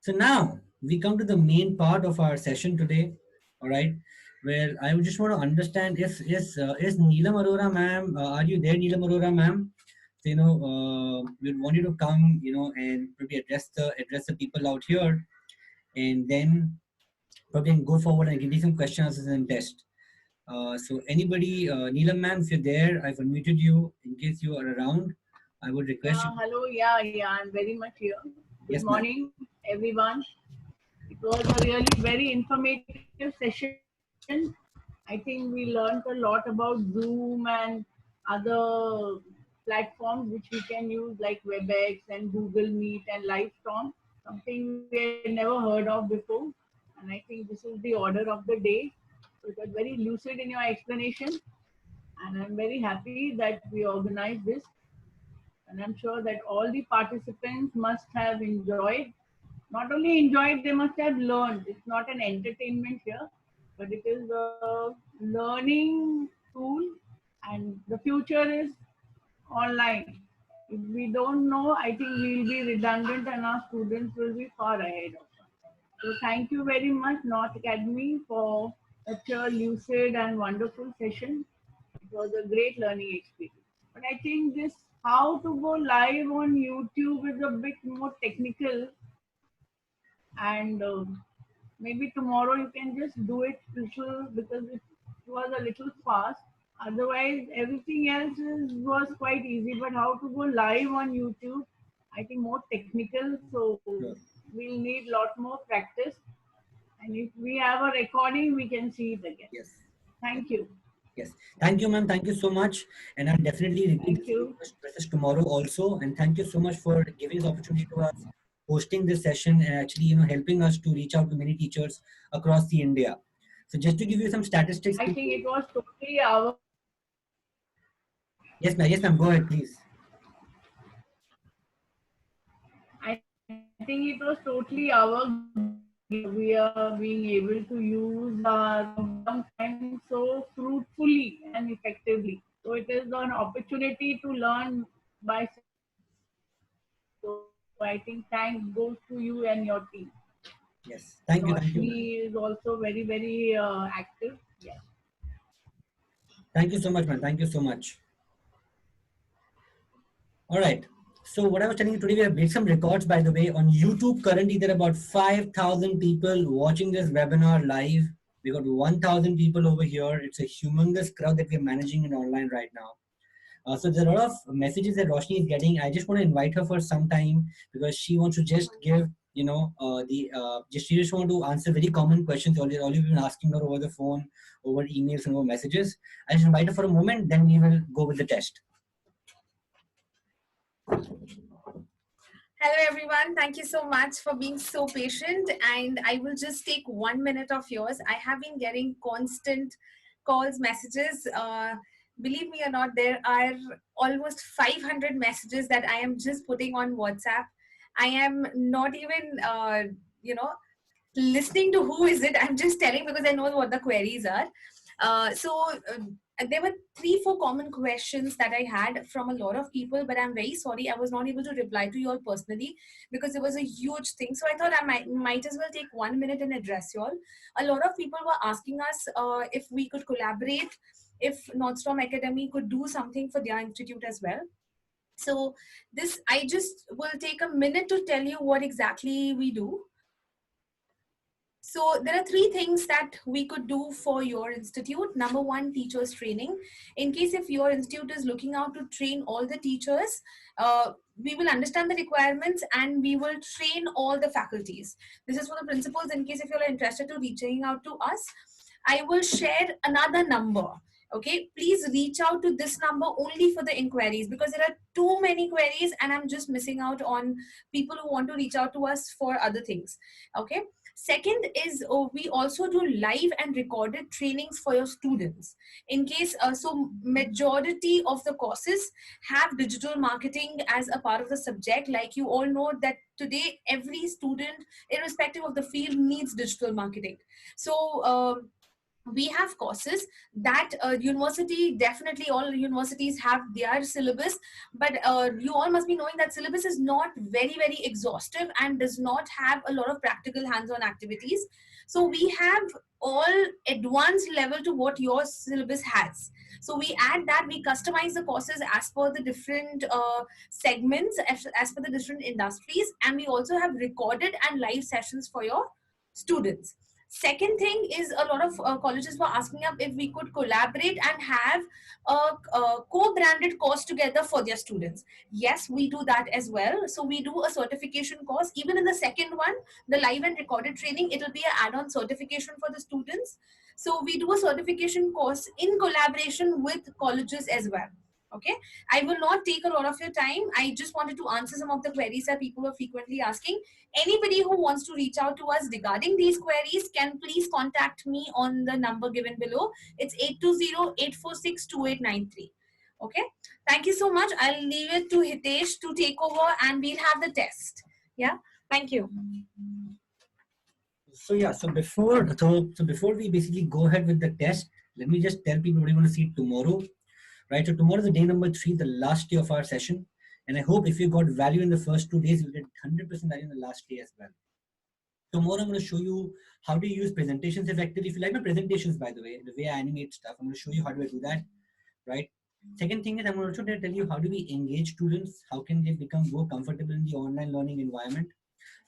so now we come to the main part of our session today, all right, where I would just want to understand if is Neelam Arora ma'am, are you there, Neelam Arora ma'am? So, we want you to come, and maybe address the people out here, and then probably go forward and give you some question answers and test. So anybody, Neelam ma'am, if you're there, I've unmuted you. In case you are around, I would request you. Hello, yeah, I'm very much here. Good Yes, ma'am. morning, everyone. It was a really very informative session. I think we learned a lot about Zoom and other platforms which we can use like WebEx and Google Meet and Livestorm, something we had never heard of before. And I think this is the order of the day. So it was very lucid in your explanation. And I'm very happy that we organized this. And I'm sure that all the participants must have enjoyed. Not only enjoyed, they must have learned. It's not an entertainment here, but it is a learning tool, and the future is online. If we don't know, I think we'll be redundant and our students will be far ahead of us. So thank you very much, North Academy, for such a lucid and wonderful session. It was a great learning experience. But I think this how to go live on YouTube is a bit more technical, and maybe tomorrow you can just do it little because it was a little fast. Otherwise, everything else was quite easy. But how to go live on YouTube, I think more technical. So we'll need a lot more practice. And if we have a recording, we can see it again. Yes. Thank you. Yes. Thank you, ma'am. Thank you so much. And I'll definitely repeat Thank you. this tomorrow also. And thank you so much for giving this opportunity to us, hosting this session, and actually, helping us to reach out to many teachers across the India. So just to give you some statistics. I think it was totally our. Yes, ma'am. Yes, ma'am. Go ahead, please. I think it was totally our. We are being able to use our time so fruitfully and effectively. So it is an opportunity to learn by. So I think thanks goes to you and your team. Yes. Thank you. Thank you, ma'am. Roshni is also very, very active. Yes. Thank you so much, man. Thank you so much. All right. So what I was telling you today, we have made some records, by the way, on YouTube. Currently, there are about 5,000 people watching this webinar live. We got 1,000 people over here. It's a humongous crowd that we're managing in online right now. So there are a lot of messages that Roshni is getting. I just want to invite her for some time because she wants to just give, she just want to answer very common questions. All you've been asking her over the phone, over emails, and over messages. I just invite her for a moment, then we will go with the test. Hello everyone, thank you so much for being so patient, and I will just take 1 minute of yours. I have been getting constant calls, messages. Believe me or not, there are almost 500 messages that I am just putting on WhatsApp. I am not even, listening to who is it. I'm just telling because I know what the queries are. There were 3-4 common questions that I had from a lot of people, but I'm very sorry I was not able to reply to you all personally because it was a huge thing. So I thought I might as well take 1 minute and address you all. A lot of people were asking us if we could collaborate, if Nordstrom Academy could do something for their institute as well. So I just will take a minute to tell you what exactly we do. So there are 3 things that we could do for your institute. Number 1, teachers training. In case if your institute is looking out to train all the teachers, we will understand the requirements and we will train all the faculties. This is for the principals. In case if you are interested to reaching out to us, I will share another number. Okay, please reach out to this number only for the inquiries because there are too many queries and I'm just missing out on people who want to reach out to us for other things. Okay. Second is we also do live and recorded trainings for your students. In case, so majority of the courses have digital marketing as a part of the subject. Like you all know that today every student, irrespective of the field, needs digital marketing. So we have courses that university, definitely all universities have their syllabus, but you all must be knowing that syllabus is not very, very exhaustive and does not have a lot of practical hands-on activities. So we have all advanced level to what your syllabus has. So we add that, we customize the courses as per the different segments, as per the different industries, and we also have recorded and live sessions for your students. Second thing is a lot of colleges were asking up if we could collaborate and have a co-branded course together for their students. Yes, we do that as well. So we do a certification course. Even in the second one, the live and recorded training, it will be an add-on certification for the students. So we do a certification course in collaboration with colleges as well. Okay, I will not take a lot of your time. I just wanted to answer some of the queries that people are frequently asking. Anybody who wants to reach out to us regarding these queries can please contact me on the number given below. It's 820-846-2893. Okay, thank you so much. I'll leave it to Hitesh to take over and we'll have the test. Yeah, thank you. So yeah, so before we basically go ahead with the test, let me just tell people what you want to see tomorrow. Right, so tomorrow is the day number 3, the last day of our session. And I hope if you got value in the first 2 days, you'll get 100% value in the last day as well. Tomorrow I'm going to show you how to use presentations effectively. If you like my presentations, by the way, the way I animate stuff, I'm going to show you how do I do that, right? Second thing is I'm also going to tell you how do we engage students, how can they become more comfortable in the online learning environment,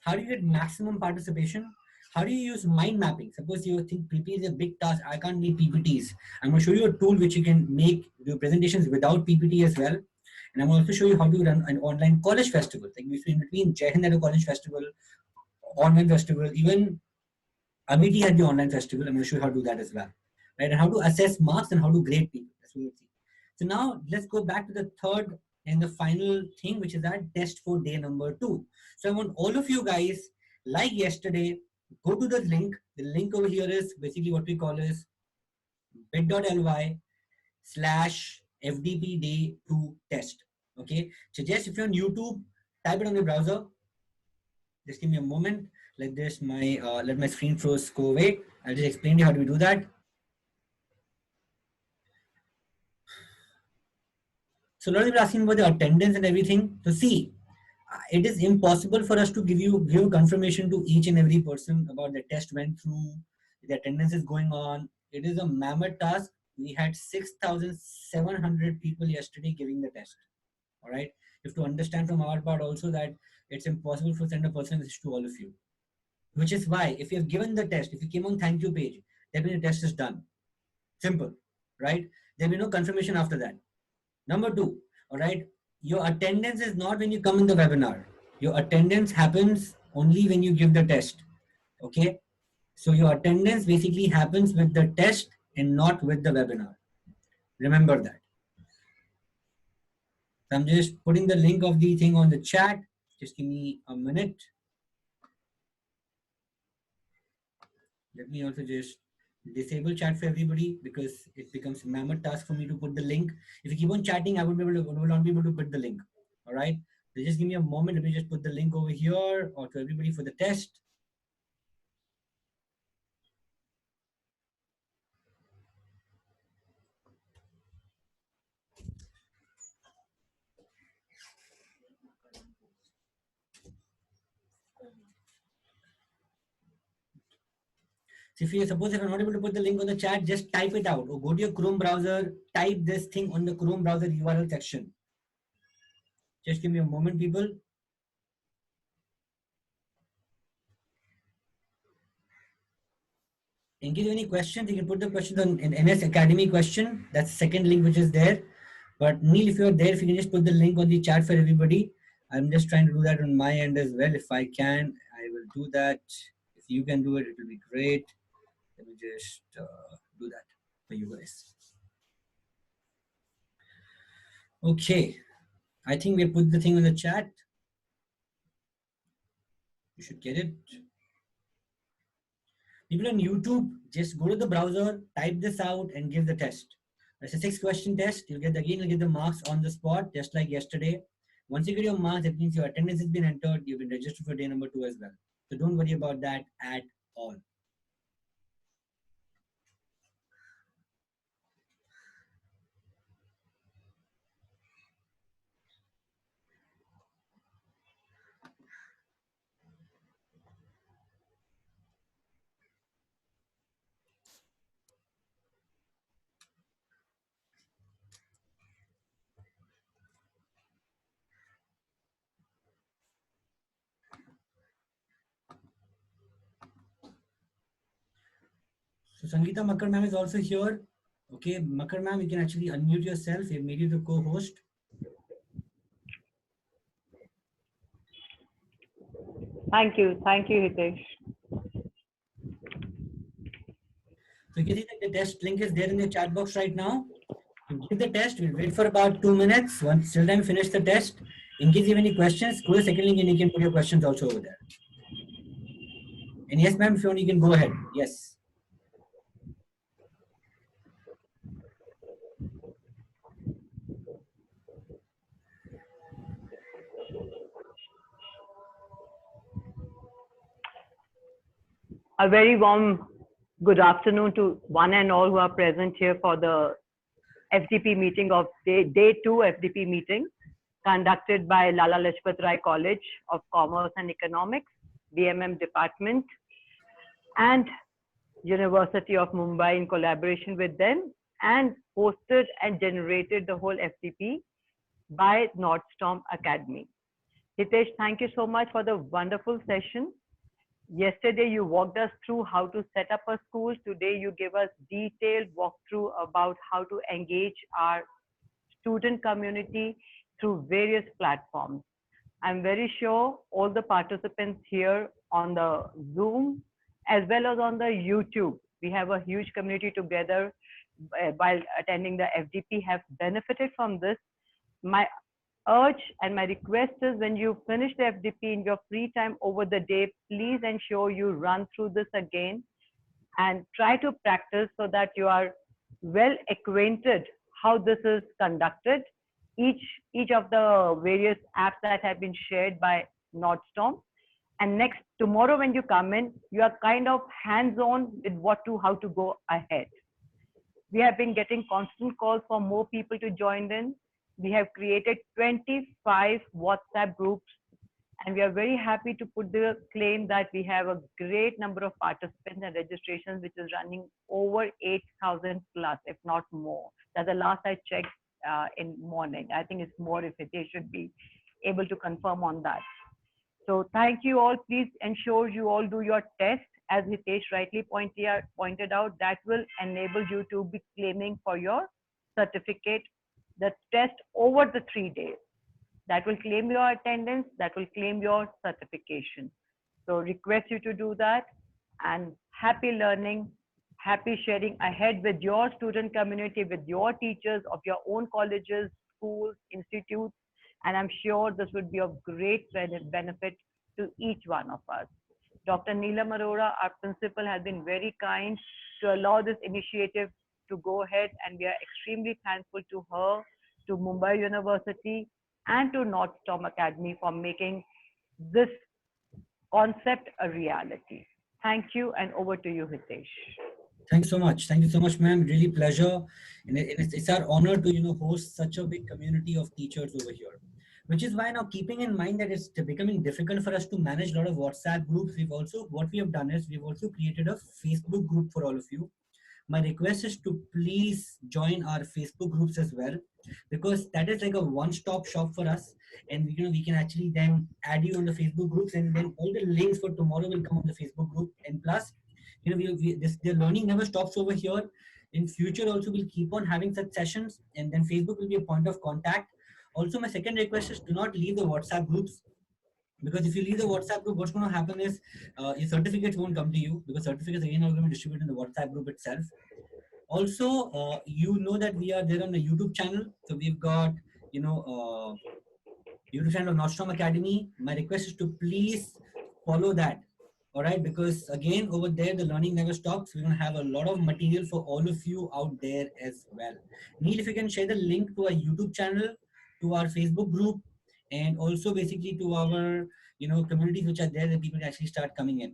how do you get maximum participation, how do you use mind mapping? Suppose you think PPT is a big task, I can't make PPTs. I'm going to show you a tool which you can do presentations without PPT as well. And I'm going to also show you how to run an online college festival. Like in between Jai Hind had a college festival, online festival, even Amity had the online festival. I'm going to show you how to do that as well. right? And how to assess marks and how to grade people. That's what we'll see. So now let's go back to the third and the final thing, which is that test for day number 2. So I want all of you guys, like yesterday, go to the link. The link over here is basically what we call is bit.ly/FDP day 2 test. Okay. So just if you're on YouTube, type it on your browser. Just give me a moment. Let this let my screen froze go away. I'll just explain you how do we do that. So a lot of people are asking about the attendance and everything. So see, it is impossible for us to give confirmation to each and every person about the test went through, the attendance is going on. It is a mammoth task. We had 6,700 people yesterday giving the test. All right. You have to understand from our part also that it's impossible to send a personal message to all of you. Which is why if you have given the test, if you came on thank you page, that means the test is done. Simple, right? There will be no confirmation after that. Number 2, all right, your attendance is not when you come in the webinar. Your attendance happens only when you give the test. Okay. So your attendance basically happens with the test and not with the webinar. Remember that. So I'm just putting the link of the thing on the chat. Just give me a minute. Let me also just disable chat for everybody because it becomes a mammoth task for me to put the link. If you keep on chatting, I will not be able to put the link. All right. So just give me a moment. Let me just put the link over here or to everybody for the test. So if you're not able to put the link on the chat, just type it out or go to your Chrome browser, type this thing on the Chrome browser URL section. Just give me a moment, people. In case you have any questions, you can put the questions on in NS Academy question. That's the second link which is there. But Neil, if you're there, if you can just put the link on the chat for everybody. I'm just trying to do that on my end as well. If I can, I will do that. If you can do it, it will be great. Let me just do that for you guys. Okay. I think we put the thing on the chat. You should get it. People on YouTube, just go to the browser, type this out and give the test. It's a 6-question test. You'll get the marks on the spot, just like yesterday. Once you get your marks, it means your attendance has been entered. You've been registered for day number 2 as well. So don't worry about that at all. So Sangeeta Makkar ma'am is also here. Okay, Makkar ma'am, you can actually unmute yourself. We've made you the co-host. Thank you, Hitesh. So you can see that the test link is there in the chat box right now. You give the test, we'll wait for about 2 minutes. Once till time finish the test. In case you have any questions, go to the second link and you can put your questions also over there. And yes, ma'am, if you want, you can go ahead. Yes. A very warm good afternoon to one and all who are present here for the FDP meeting of day 2 FDP meeting conducted by Lala Lajpat Rai College of Commerce and Economics, BMM department, and University of Mumbai in collaboration with them, and hosted and generated the whole FDP by Nordstorm Academy. Hitesh, thank you so much for the wonderful session. Yesterday, you walked us through how to set up a school. Today, you gave us detailed walkthrough about how to engage our student community through various platforms. I'm very sure all the participants here on the Zoom, as well as on the YouTube, We have a huge community together while attending the FDP, have benefited from this. My urge and my request is, when you finish the FDP in your free time over the day, please ensure you run through this again and try to practice so that you are well acquainted how this is conducted. Each of the various apps that have been shared by Nordstorm. And tomorrow when you come in, you are kind of hands-on with how to go ahead. We have been getting constant calls for more people to join in. We have created 25 WhatsApp groups, and we are very happy to put the claim that we have a great number of participants and registrations, which is running over 8,000 plus, if not more. That's the last I checked in morning. I think it's more if they should be able to confirm on that. So thank you all. Please ensure you all do your test. As Hitesh rightly pointed out, that will enable you to be claiming for your certificate, the test over the 3 days. That will claim your attendance, that will claim your certification. So request you to do that, and happy learning, happy sharing ahead with your student community, with your teachers of your own colleges, schools, institutes, and I'm sure this would be of great benefit to each one of us. Dr. Neelam Arora, our principal, has been very kind to allow this initiative to go ahead, and we are extremely thankful to her, to Mumbai University, and to Nordstorm Academy for making this concept a reality. Thank you, and over to you, Hitesh. Thank you so much. Thank you so much, ma'am. Really pleasure. And it's our honor to, host such a big community of teachers over here. Which is why now, keeping in mind that it's becoming difficult for us to manage a lot of WhatsApp groups, what we have done is we've also created a Facebook group for all of you. My request is to please join our Facebook groups as well, because that is like a one-stop shop for us, and we can actually then add you on the Facebook groups, and then all the links for tomorrow will come on the Facebook group. And plus, the learning never stops over here. In future also, we'll keep on having such sessions, and then Facebook will be a point of contact. Also, my second request is, do not leave the WhatsApp groups, because if you leave the WhatsApp group, what's going to happen is your certificates won't come to you, because certificates again are going to be distributed in the WhatsApp group itself. Also, that we are there on the YouTube channel. So we've got, YouTube channel of Nordstorm Academy. My request is to please follow that. All right, because again, over there, the learning never stops. We're going to have a lot of material for all of you out there as well. Neil, if you can share the link to our YouTube channel, to our Facebook group, and also basically to our, communities which are there, that people can actually start coming in,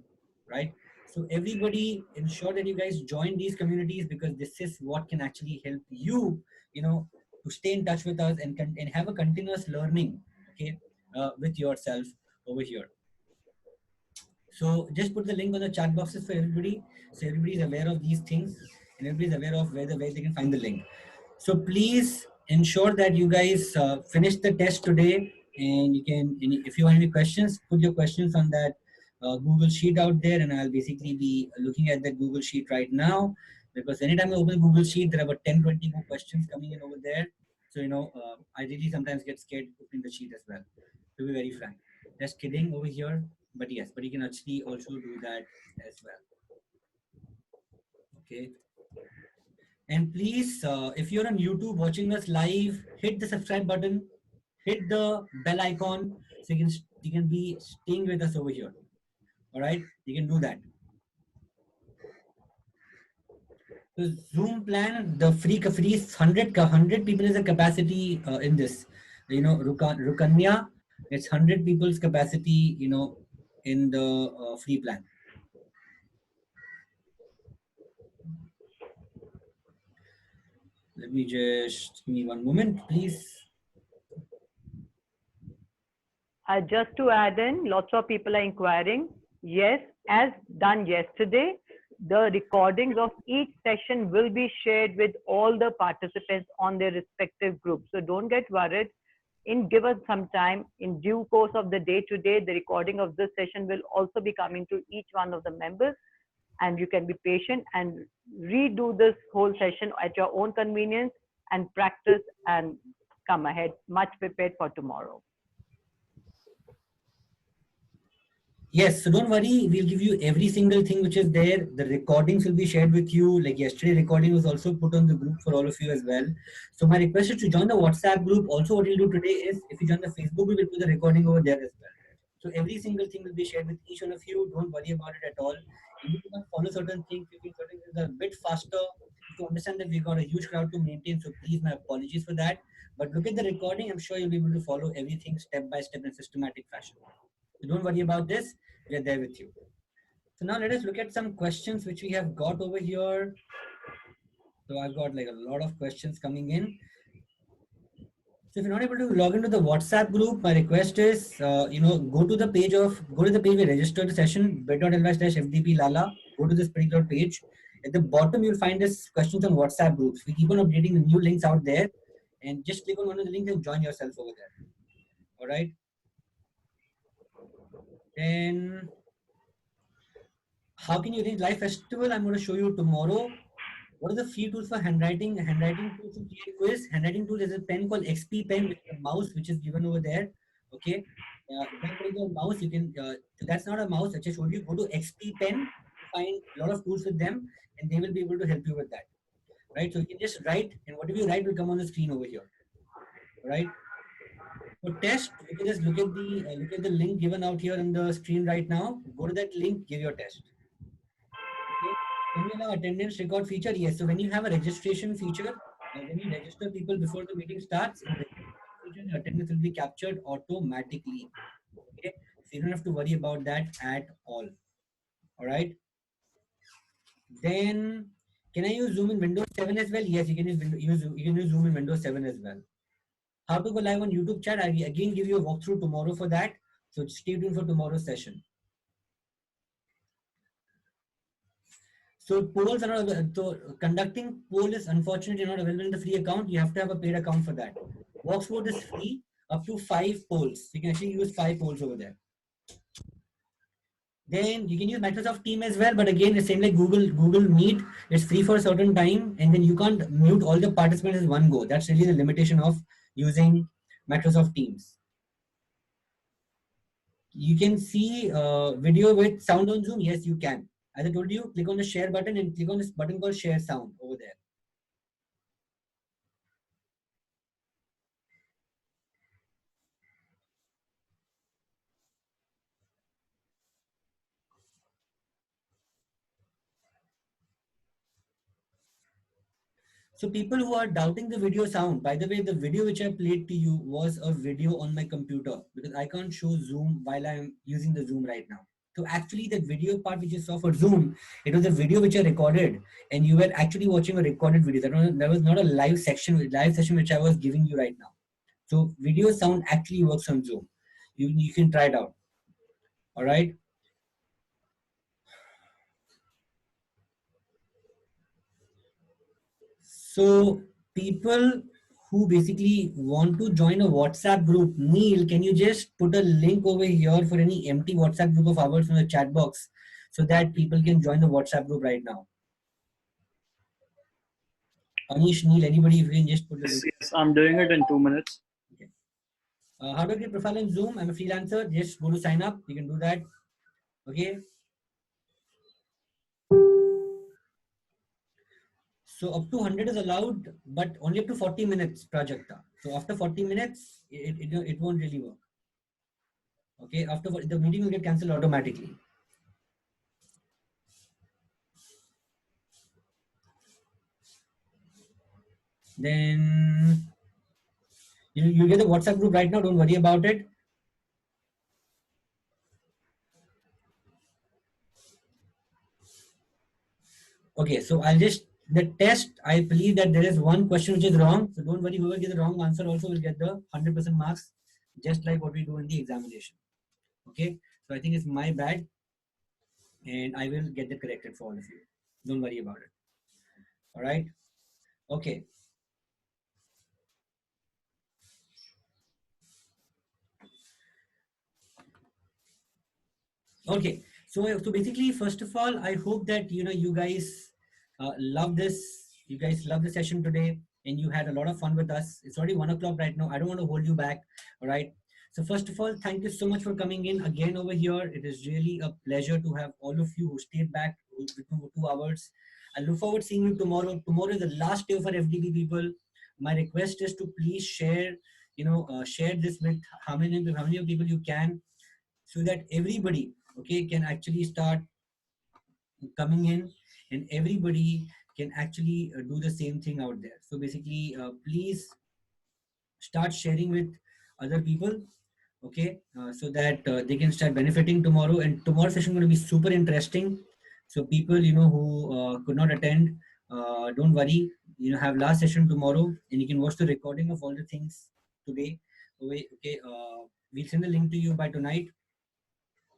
right? So everybody, ensure that you guys join these communities, because this is what can actually help you, to stay in touch with us and have a continuous learning, okay, with yourself over here. So just put the link on the chat boxes for everybody, so everybody is aware of these things, and everybody is aware of where they can find the link. So please ensure that you guys finish the test today, and if you have any questions, put your questions on that Google Sheet out there, and I'll basically be looking at that Google Sheet right now, because anytime I open Google Sheet, there are about 10-20 more questions coming in over there. So, I really sometimes get scared opening the sheet as well, to be very frank. Just kidding over here. But yes, but you can actually also do that as well. Okay. And please, if you're on YouTube watching us live, hit the subscribe button, hit the bell icon, so you can be staying with us over here. All right, you can do that. The Zoom plan, the free is 100 people is the capacity in this. Rukanya, it's 100 people's capacity, in the free plan. Let me just give me one moment, please. Just to add in, lots of people are inquiring. Yes, as done yesterday, the recordings of each session will be shared with all the participants on their respective groups. So don't get worried. Give us some time. In due course of the day today, the recording of this session will also be coming to each one of the members, and you can be patient and redo this whole session at your own convenience and practice and come ahead much prepared for tomorrow. Yes, so don't worry, we'll give you every single thing which is there. The recordings will be shared with you. Like yesterday, recording was also put on the group for all of you as well. So my request is to join the WhatsApp group. Also, what we'll do today is if you join the Facebook group, we'll put the recording over there as well. So every single thing will be shared with each one of you. Don't worry about it at all. You need to follow certain things. You feel certain things are a bit faster to understand that we've got a huge crowd to maintain. So please, my apologies for that. But look at the recording. I'm sure you'll be able to follow everything step by step in a systematic fashion. So don't worry about this. We are there with you. So now let us look at some questions which we have got over here. So I've got like a lot of questions coming in. So if you're not able to log into the WhatsApp group, my request is, go to the page we registered the session, bit.ly/FDP Lala. Go to this particular page. At the bottom, you'll find this questions on WhatsApp groups. We keep on updating the new links out there, and just click on one of the links and join yourself over there. All right. Then, how can you arrange live festival? I'm going to show you tomorrow. What are the free tools for handwriting? Handwriting tools to create quiz. Handwriting tool is a pen called XP pen with a mouse, which is given over there. Okay. That particular mouse, you can, that's not a mouse. I just showed you. Go to XP pen, find a lot of tools with them, and they will be able to help you with that. Right. So you can just write, and whatever you write will come on the screen over here. Right. For test, you can just look at the link given out here on the screen right now. Go to that link, give your test. Okay. Can you allow attendance record feature? Yes. So when you have a registration feature, when you register people before the meeting starts, the attendance will be captured automatically. Okay. So you don't have to worry about that at all. All right. Then, can I use Zoom in Windows 7 as well? Yes, you can use Zoom in Windows 7 as well. How to go live on YouTube chat? I will again give you a walkthrough tomorrow for that. So stay tuned for tomorrow's session. So polls are not, so conducting poll is unfortunately not available in the free account. You have to have a paid account for that. Worksport is free up to 5 polls. You can actually use 5 polls over there. Then you can use Microsoft Teams as well, but again, it's same like Google Meet. It's free for a certain time, and then you can't mute all the participants in one go. That's really the limitation of using Microsoft Teams. You can see video with sound on Zoom. Yes, you can. As I told you, click on the share button and click on this button called share sound over there. So people who are doubting the video sound, by the way, the video which I played to you was a video on my computer because I can't show Zoom while I'm using the Zoom right now. So actually the video part which you saw for Zoom, it was a video which I recorded and you were actually watching a recorded video. That was not a live session which I was giving you right now. So video sound actually works on Zoom. You can try it out. All right. So people who basically want to join a WhatsApp group, Neil, can you just put a link over here for any empty WhatsApp group of ours in the chat box so that people can join the WhatsApp group right now? Anish, Neil, anybody, if you can just put the link. Yes, I'm doing it in 2 minutes. Okay. How to create profile in Zoom? I'm a freelancer. Just go to sign up. You can do that. Okay. So up to 100 is allowed, but only up to 40 minutes, Prajakta. So after 40 minutes, it won't really work. Okay, after the meeting will get cancelled automatically. Then you get the WhatsApp group right now. Don't worry about it. Okay, so I'll just the test. I believe that there is one question which is wrong. So don't worry. Whoever gets the wrong answer also will get the 100% marks, just like what we do in the examination. Okay, so I think it's my bad, and I will get that corrected for all of you. Don't worry about it. All right. Okay. Okay, so basically, first of all, I hope that you guys love this. You guys love the session today, and you had a lot of fun with us. It's already 1 o'clock right now. I don't want to hold you back. All right. So first of all, thank you so much for coming in again over here. It is really a pleasure to have all of you who stayed back with 2 hours. I look forward to seeing you tomorrow. Tomorrow is the last day for FDP people. My request is to please share, share this with how many people you can, so that everybody, okay, can actually start coming in, and everybody can actually do the same thing out there. So basically, please start sharing with other people, okay, so that they can start benefiting tomorrow. And tomorrow's session is going to be super interesting. So people, who could not attend, don't worry, have last session tomorrow, and you can watch the recording of all the things today. Okay, we'll send the link to you by tonight.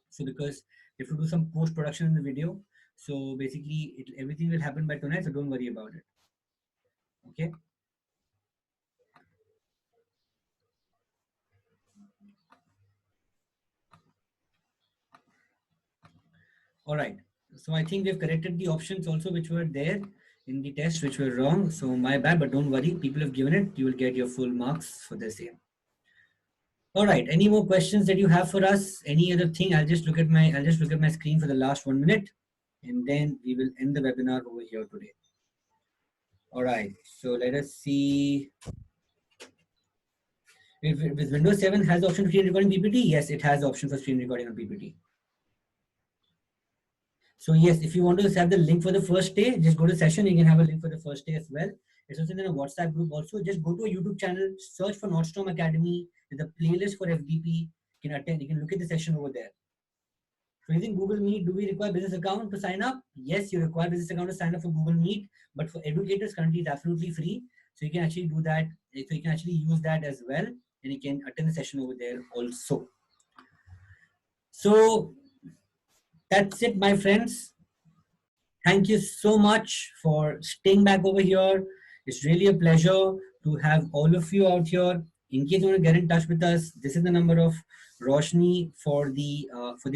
So because you have to do some post production in the video, so basically everything will happen by tonight, so don't worry about it. Okay. All right. So I think we've corrected the options also which were there in the test which were wrong. So my bad, but don't worry. People have given it. You will get your full marks for the same. All right. Any more questions that you have for us? Any other thing? I'll just look at my screen for the last 1 minute, and then we will end the webinar over here today. All right. So let us see. If Windows 7 has the option for screen recording PPT, yes, it has the option for screen recording on PPT. So yes, if you want to have the link for the first day, just go to session. You can have a link for the first day as well. It's also in a WhatsApp group. Also, just go to a YouTube channel, search for Nordstrom Academy. There's a playlist for FDP. You can attend. You can look at the session over there. So using Google Meet, do we require business account to sign up? Yes, you require business account to sign up for Google Meet. But for educators, currently it's absolutely free. So you can actually do that. So you can actually use that as well, and you can attend the session over there also. So that's it, my friends. Thank you so much for staying back over here. It's really a pleasure to have all of you out here. In case you want to get in touch with us, this is the number of Roshni for the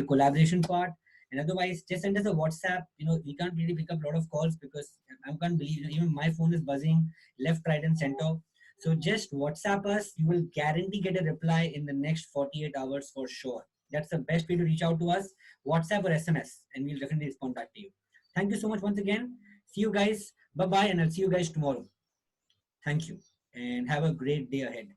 collaboration part. And otherwise, just send us a WhatsApp. We can't really pick up a lot of calls because I can't believe even my phone is buzzing left, right, and center. So just WhatsApp us. You will guarantee get a reply in the next 48 hours for sure. That's the best way to reach out to us, WhatsApp or SMS, and we'll definitely respond back to you. Thank you so much once again. See you guys. Bye-bye, and I'll see you guys tomorrow. Thank you, and have a great day ahead.